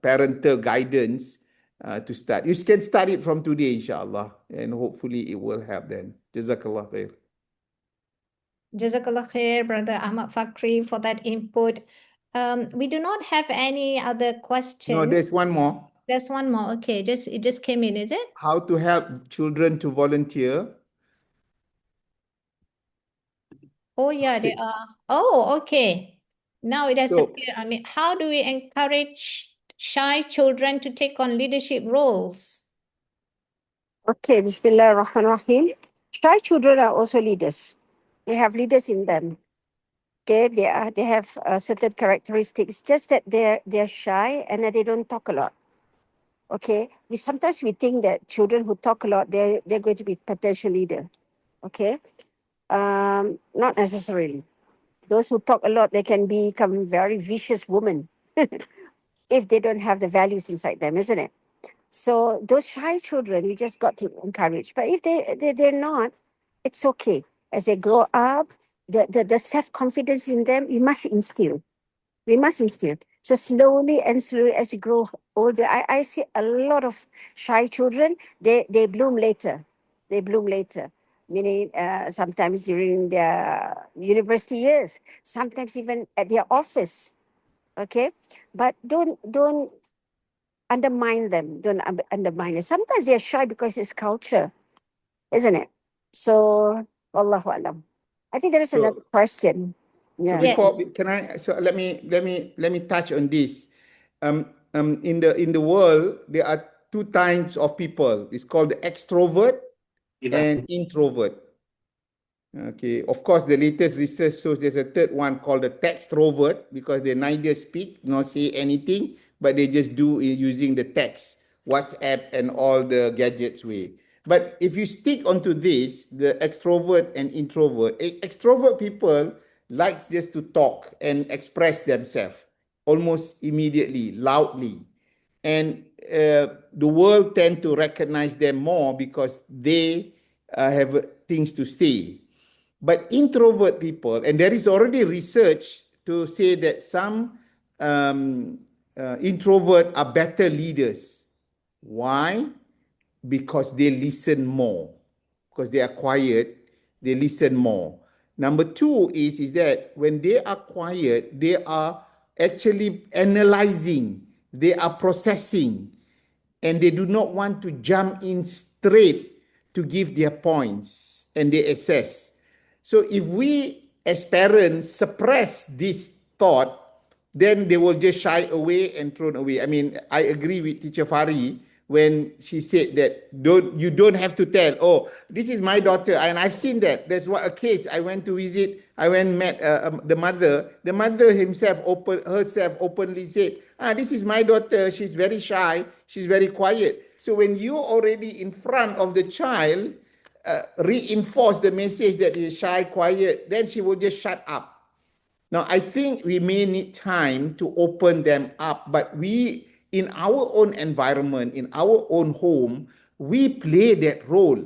parental guidance to start. You can start it from today, inshallah, and hopefully it will help then. Jazakallah khair.
Jazakallah khair, Brother Ahmad Fakri, for that input. We do not have any other
No,
questions.
there's one more.
There's one more. Okay, it just came in, is it?
How to help children to volunteer.
Oh yeah, they are. Oh, okay. Now it has
So-
appeared. I mean, how do we encourage shy children to take on leadership roles?
Okay, Bismillah ar-Rahman ar-Rahim. Shy children are also leaders. They have leaders in them. Okay, they have certain characteristics. Just that they're shy and that they don't talk a lot. Okay, sometimes we think that children who talk a lot they're going to be potential leader. Okay, not necessarily. Those who talk a lot, they can become very vicious women if they don't have the values inside them, isn't it? So those shy children, we just got to encourage. But if they're not, it's okay. As they grow up, the self-confidence in them, we must instill. We must instill. So slowly and slowly as you grow older, I see a lot of shy children, they bloom later. They bloom later. Meaning sometimes during their university years, sometimes even at their office. Okay. But don't undermine them. Don't undermine it. Sometimes they're shy because it's culture, isn't it? So, Allahu Alam. I think there is
So-
another question.
So
Yeah.
before can I? So let me touch on this. In the world, there are two types of people. It's called the extrovert and introvert. Okay, of course, the latest research shows there's a third one called the textrovert because they neither speak nor say anything, but they just do it using the text, WhatsApp, and all the gadgets way. But if you stick onto this, the extrovert and introvert, extrovert people likes just to talk and express themselves almost immediately, loudly. And the world tend to recognize them more because they have things to say. But introvert people, and there is already research to say that some introvert are better leaders. Why? Because they listen more. Because they are quiet, they listen more. Number two is that when they are quiet, they are actually analyzing, they are processing, and they do not want to jump in straight to give their points and they assess. So if we as parents suppress this thought, then they will just shy away and thrown away. I mean, I agree with Teacher Fari when she said that you don't have to tell, oh, this is my daughter. And I've seen that. There's a case I went to visit. I went and met the mother. The mother herself openly said, this is my daughter. She's very shy. She's very quiet. So when you're already in front of the child, reinforce the message that is shy, quiet, then she will just shut up. Now, I think we may need time to open them up, but we, in our own environment, in our own home, we play that role.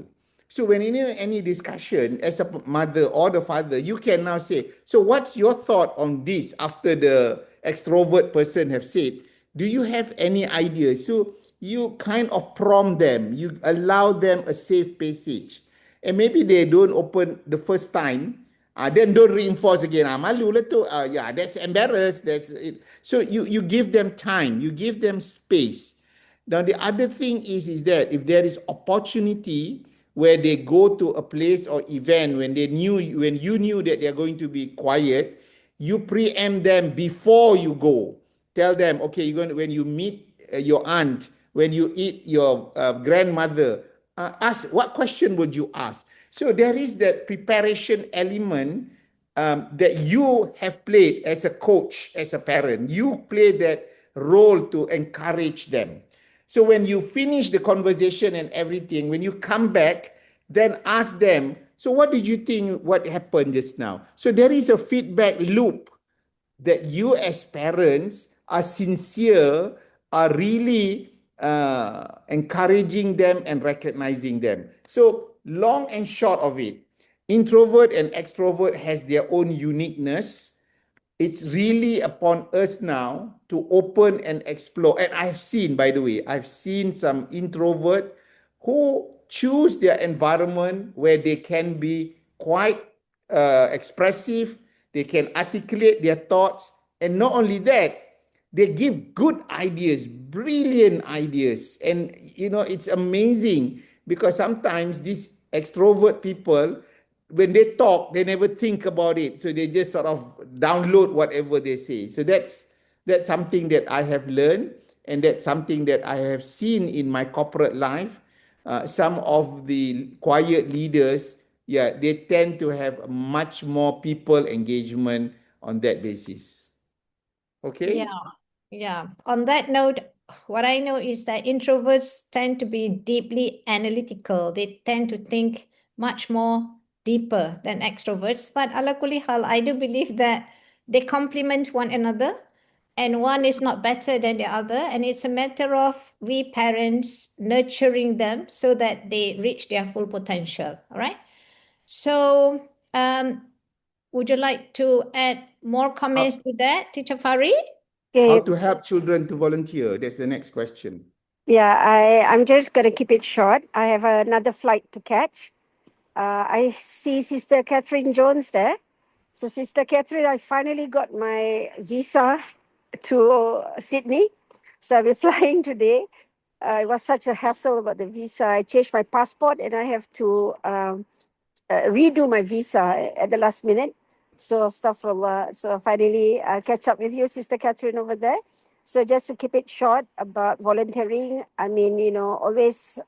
So when in any discussion, as a mother or the father, you can now say, so what's your thought on this after the extrovert person have said? Do you have any ideas? So you kind of prompt them, you allow them a safe passage. And maybe they don't open the first time, then don't reinforce again. Malu lah tu. That's embarrassed. That's it. So you give them time. You give them space. Now, the other thing is that if there is opportunity where they go to a place or event when you knew that they're going to be quiet, you preempt them before you go. Tell them, okay, when you meet your aunt, when you eat your grandmother, ask what question would you ask. So there is that preparation element that you have played as a coach, as a parent. You play that role to encourage them. So when you finish the conversation and everything, when you come back, then ask them, so what did you think what happened just now? So there is a feedback loop that you as parents are sincere, are really encouraging them and recognizing them. So long and short of it, introvert and extrovert has their own uniqueness. It's really upon us now to open and explore. And I've seen, by the way, I've seen some introvert who choose their environment where they can be quite expressive, they can articulate their thoughts, and not only that, they give good ideas, brilliant ideas. And it's amazing because sometimes these extrovert people, when they talk, they never think about it. So they just sort of download whatever they say. So that's something that I have learned, and that's something that I have seen in my corporate life. Some of the quiet leaders, yeah, they tend to have much more people engagement on that basis. Okay?
Yeah. Yeah. On that note, what I know is that introverts tend to be deeply analytical. They tend to think much more deeper than extroverts. But ala kulli hal, I do believe that they complement one another and one is not better than the other. And it's a matter of we parents nurturing them so that they reach their full potential. All right. So, would you like to add more comments to that, Teacher Fari?
How
Okay.
to help children to volunteer? That's the next question.
Yeah, I'm just going to keep it short. I have another flight to catch. I see Sister Catherine Jones there. So, Sister Catherine, I finally got my visa to Sydney. So, I'll be flying today. It was such a hassle about the visa. I changed my passport and I have to redo my visa at the last minute. So, stuff from, so finally, I'll catch up with you, Sister Catherine, over there. So, just to keep it short about volunteering, I mean, always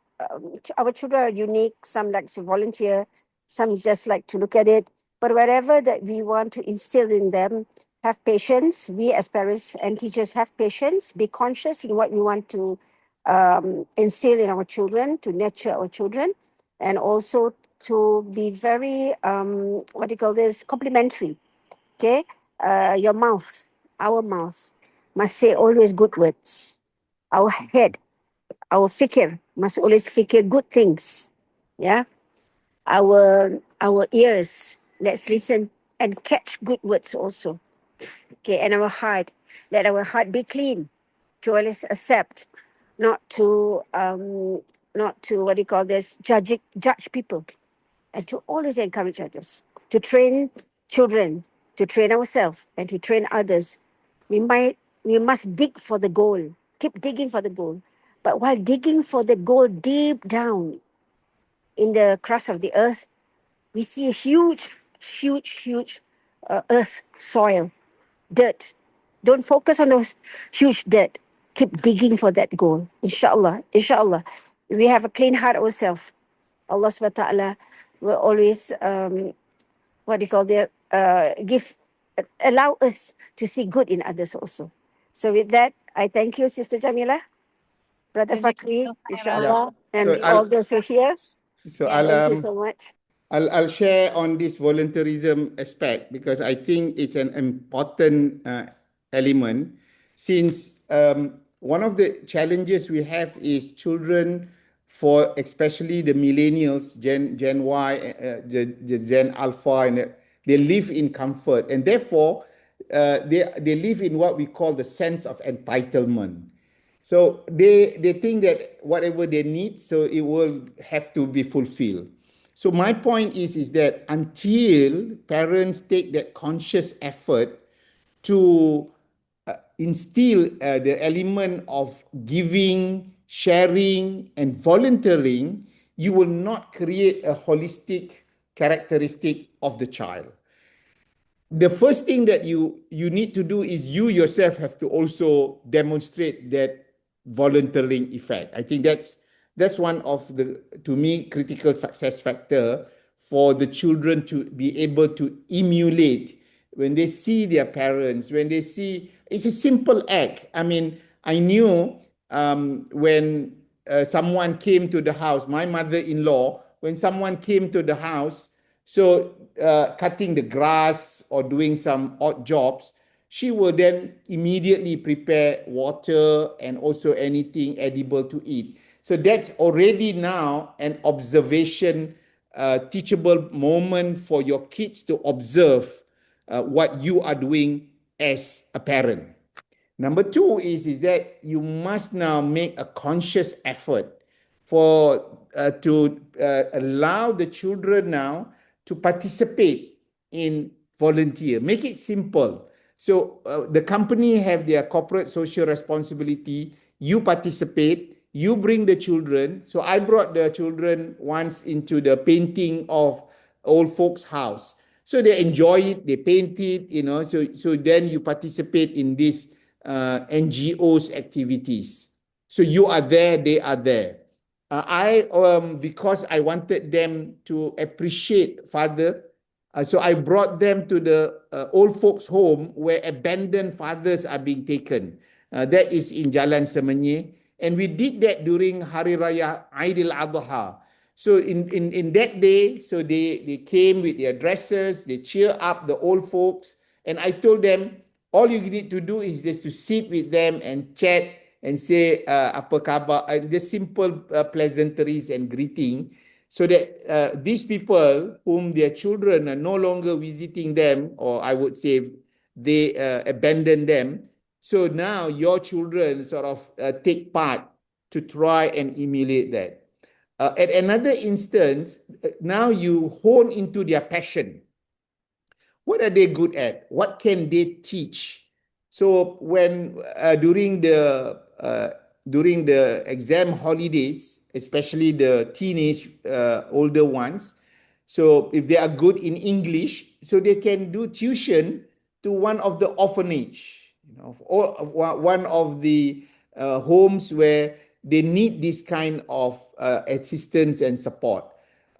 our children are unique. Some like to volunteer, some just like to look at it. But whatever that we want to instill in them, have patience. We as parents and teachers have patience. Be conscious in what we want to instill in our children, to nurture our children, and also to be very what do you call this, complimentary. Okay, your mouth, our mouth must say always good words. Our head, our fikir must always fikir good things. Yeah, our ears, let's listen and catch good words also. Okay, and our heart, let our heart be clean to always accept, not to what do you call this, judge people, and to always encourage others, to train children, to train ourselves, and to train others. We must dig for the goal, keep digging for the goal. But while digging for the goal deep down in the crust of the earth, we see a huge earth, soil, dirt. Don't focus on those huge dirt. Keep digging for that goal. Inshallah. We have a clean heart ourselves. Allah subhanahu wa ta'ala will always what do you call that, allow us to see good in others also. So with that, I thank you, Sister Jamilah, Brother Fakri,
Jazakallah khairan.
inshallah,
So
and all those who are here.
Yeah.
Thank you so much.
I'll share on this volunteerism aspect because I think it's an important element since one of the challenges we have is children, for especially the millennials, Gen Y, the Gen Alpha, and they live in comfort, and therefore they live in what we call the sense of entitlement. So they think that whatever they need, so it will have to be fulfilled. So my point is that until parents take that conscious effort to instill the element of giving sharing, and volunteering, you will not create a holistic characteristic of the child. The first thing that you need to do is you yourself have to also demonstrate that volunteering effect. I think that's one of the, to me, critical success factor for the children to be able to emulate when they see their parents, when they see, it's a simple act. I mean, I knew when someone came to the house, my mother-in-law, when someone came to the house, so cutting the grass or doing some odd jobs, she will then immediately prepare water and also anything edible to eat. So that's already now an observation, teachable moment for your kids to observe what you are doing as a parent. Number two is that you must now make a conscious effort for to allow the children now to participate in volunteer. Make it simple. So the company have their corporate social responsibility. You participate. You bring the children. So I brought the children once into the painting of old folks' house. So they enjoy it. They paint it. So then you participate in this NGOs activities. So you are there, they are there. Because I wanted them to appreciate father, so I brought them to the old folks home where abandoned fathers are being taken. That is in Jalan Semenye. And we did that during Hari Raya Aidil Adha. So in that day, so they came with their dresses, they cheer up the old folks. And I told them, all you need to do is just to sit with them and chat and say apa khabar, just simple pleasantries and greeting, so that these people whom their children are no longer visiting them, or I would say they abandon them. So now your children sort of take part to try and emulate that. At another instance, now you hone into their passion. What are they good at? What can they teach? So when during the exam holidays, especially the teenage older ones, so if they are good in English, so they can do tuition to one of the orphanage, or one of the homes where they need this kind of assistance and support.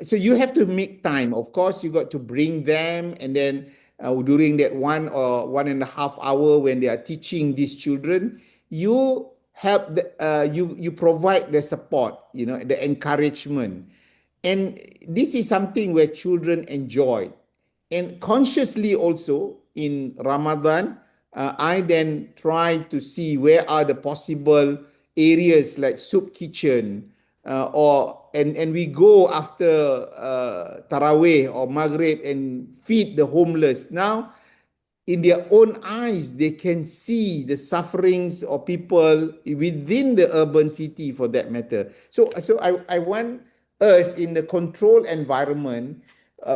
So you have to make time. Of course, you got to bring them, and then during that 1 or 1.5 hour when they are teaching these children, you help you provide the support, the encouragement. And this is something where children enjoy. And consciously also in Ramadan, I then try to see where are the possible areas like soup kitchen, and we go after Tarawih or Maghrib and feed the homeless. Now, in their own eyes, they can see the sufferings of people within the urban city, for that matter. So I want us in the controlled environment,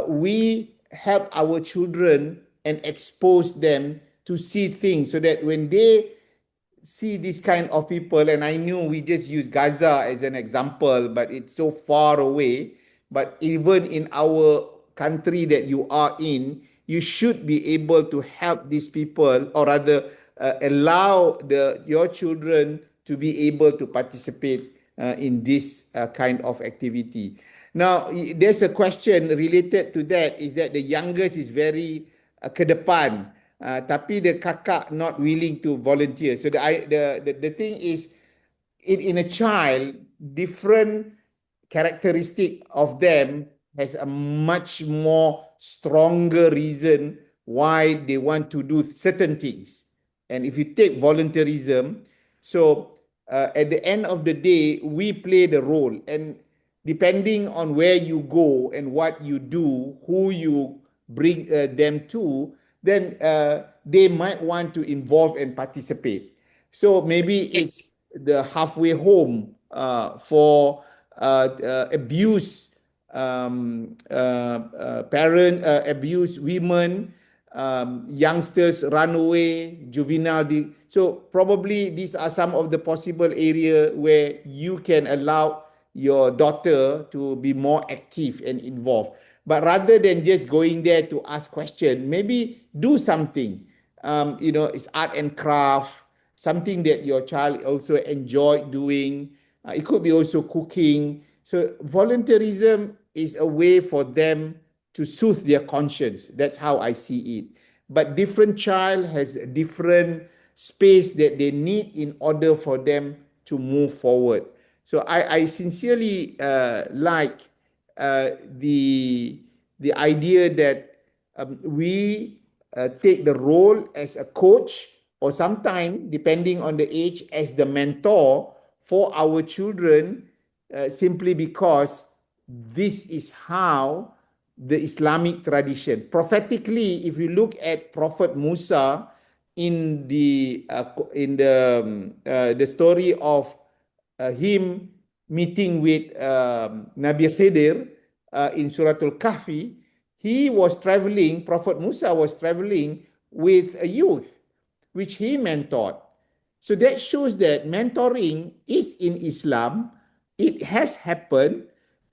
we help our children and expose them to see things, so that when they see this kind of people, and I knew we just use Gaza as an example, but it's so far away. But even in our country that you are in, you should be able to help these people, or rather allow your children to be able to participate in this kind of activity. Now, there's a question related to that, is that the youngest is very ke depan, tapi the kakak not willing to volunteer. So the thing is, in a child, different characteristic of them has a much more stronger reason why they want to do certain things. And if you take volunteerism, so at the end of the day, we play the role. And depending on where you go and what you do, who you bring them to, then they might want to involve and participate. So maybe it's the halfway home for abuse parent, abuse women, youngsters run away, juvenile. So probably these are some of the possible area where you can allow your daughter to be more active and involved. But rather than just going there to ask questions, maybe do something. It's art and craft, something that your child also enjoyed doing. It could be also cooking. So volunteerism is a way for them to soothe their conscience. That's how I see it. But different child has a different space that they need in order for them to move forward. So I sincerely like the idea that we take the role as a coach, or sometime, depending on the age, as the mentor for our children, simply because this is how the Islamic tradition. Prophetically, if you look at Prophet Musa in the story of him meeting with Nabi Khidir in Suratul Kahfi, he was traveling, Prophet Musa was traveling with a youth, which he mentored. So that shows that mentoring is in Islam. It has happened,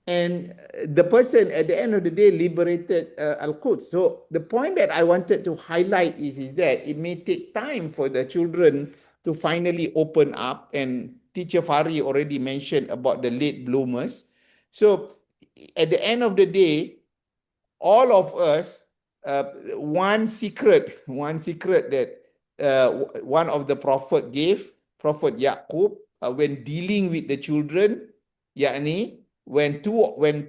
and the person at the end of the day liberated Al-Quds. So the point that I wanted to highlight is that it may take time for the children to finally open up, and Teacher Fari already mentioned about the late bloomers. So at the end of the day, all of us, one secret that one of the prophet gave, Prophet Yaqub, when dealing with the children, yakni when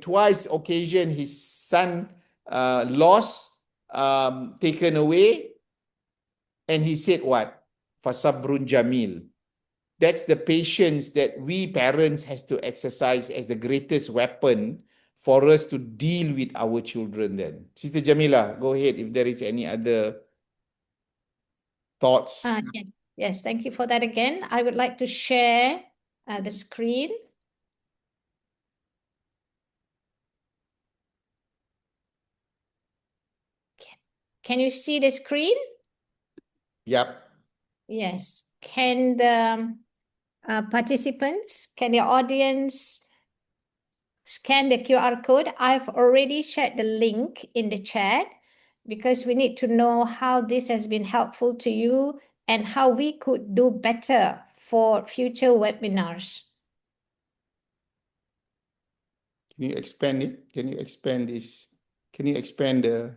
twice occasion his son lost, taken away, and he said what? Fasabrun Jamil. That's the patience that we parents has to exercise as the greatest weapon for us to deal with our children then. Sister Jamilah, go ahead if there is any other thoughts.
Yes, thank you for that again. I would like to share the screen. Can you see the screen?
Yep.
Yes. Can the participants, can the audience scan the QR code? I've already shared the link in the chat because we need to know how this has been helpful to you and how we could do better for future webinars.
Can you expand it? Can you expand this? Can you expand the...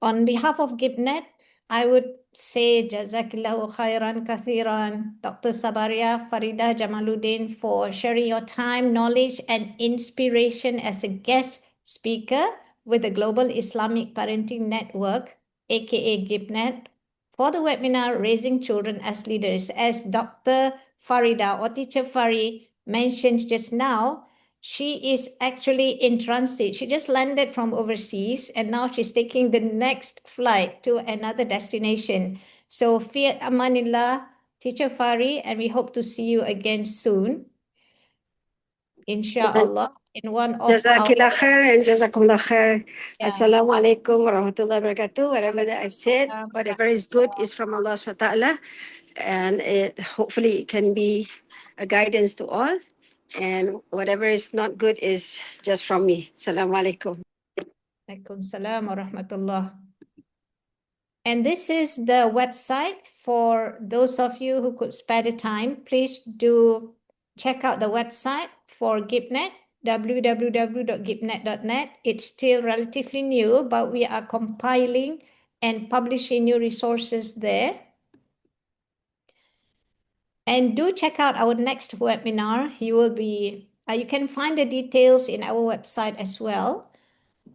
On behalf of GIPNet, I would say Jazakillahu khairan kathiran, Dr. Sabariah, Faridah, Jamaluddin, for sharing your time, knowledge, and inspiration as a guest speaker with the Global Islamic Parenting Network, aka GIPNet, for the webinar Raising Children as Leaders. As Dr. Faridah or Teacher Fari mentioned just now, she is actually in transit. She just landed from overseas and now she's taking the next flight to another destination. So, fi amanillah, Teacher Fari, and we hope to see you again soon. Inshallah, in one of
Jazakillah khair and jazakumullah khair.
Yeah.
Assalamu alaikum wa rahmatullahi wa barakatuh. Whatever that I've said, whatever is good is from Allah subhanahu wa ta'ala. And it hopefully it can be a guidance to all. And whatever is not good is just from me. Assalamu alaikum.
Alaikum salam wa rahmatullah. And this is the website for those of you who could spare the time. Please do check out the website for GIPNet, www.gipnet.net. It's still relatively new, but we are compiling and publishing new resources there. And do check out our next webinar. You can find the details in our website as well.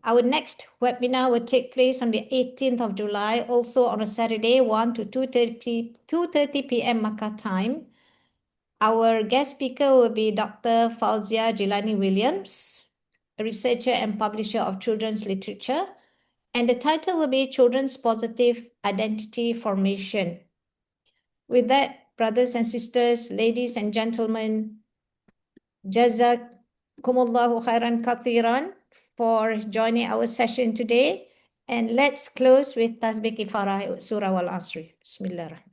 Our next webinar will take place on the 18th of July, also on a Saturday, 1 to 2:30 p.m. Makkah time. Our guest speaker will be Dr. Fauzia Jilani Williams, a researcher and publisher of children's literature. And the title will be Children's Positive Identity Formation. With that, brothers and sisters, ladies and gentlemen, Jazakumullahu khairan kathiran for joining our session today. And let's close with Tasbih Kifarah Surah Al-Asr. Bismillah.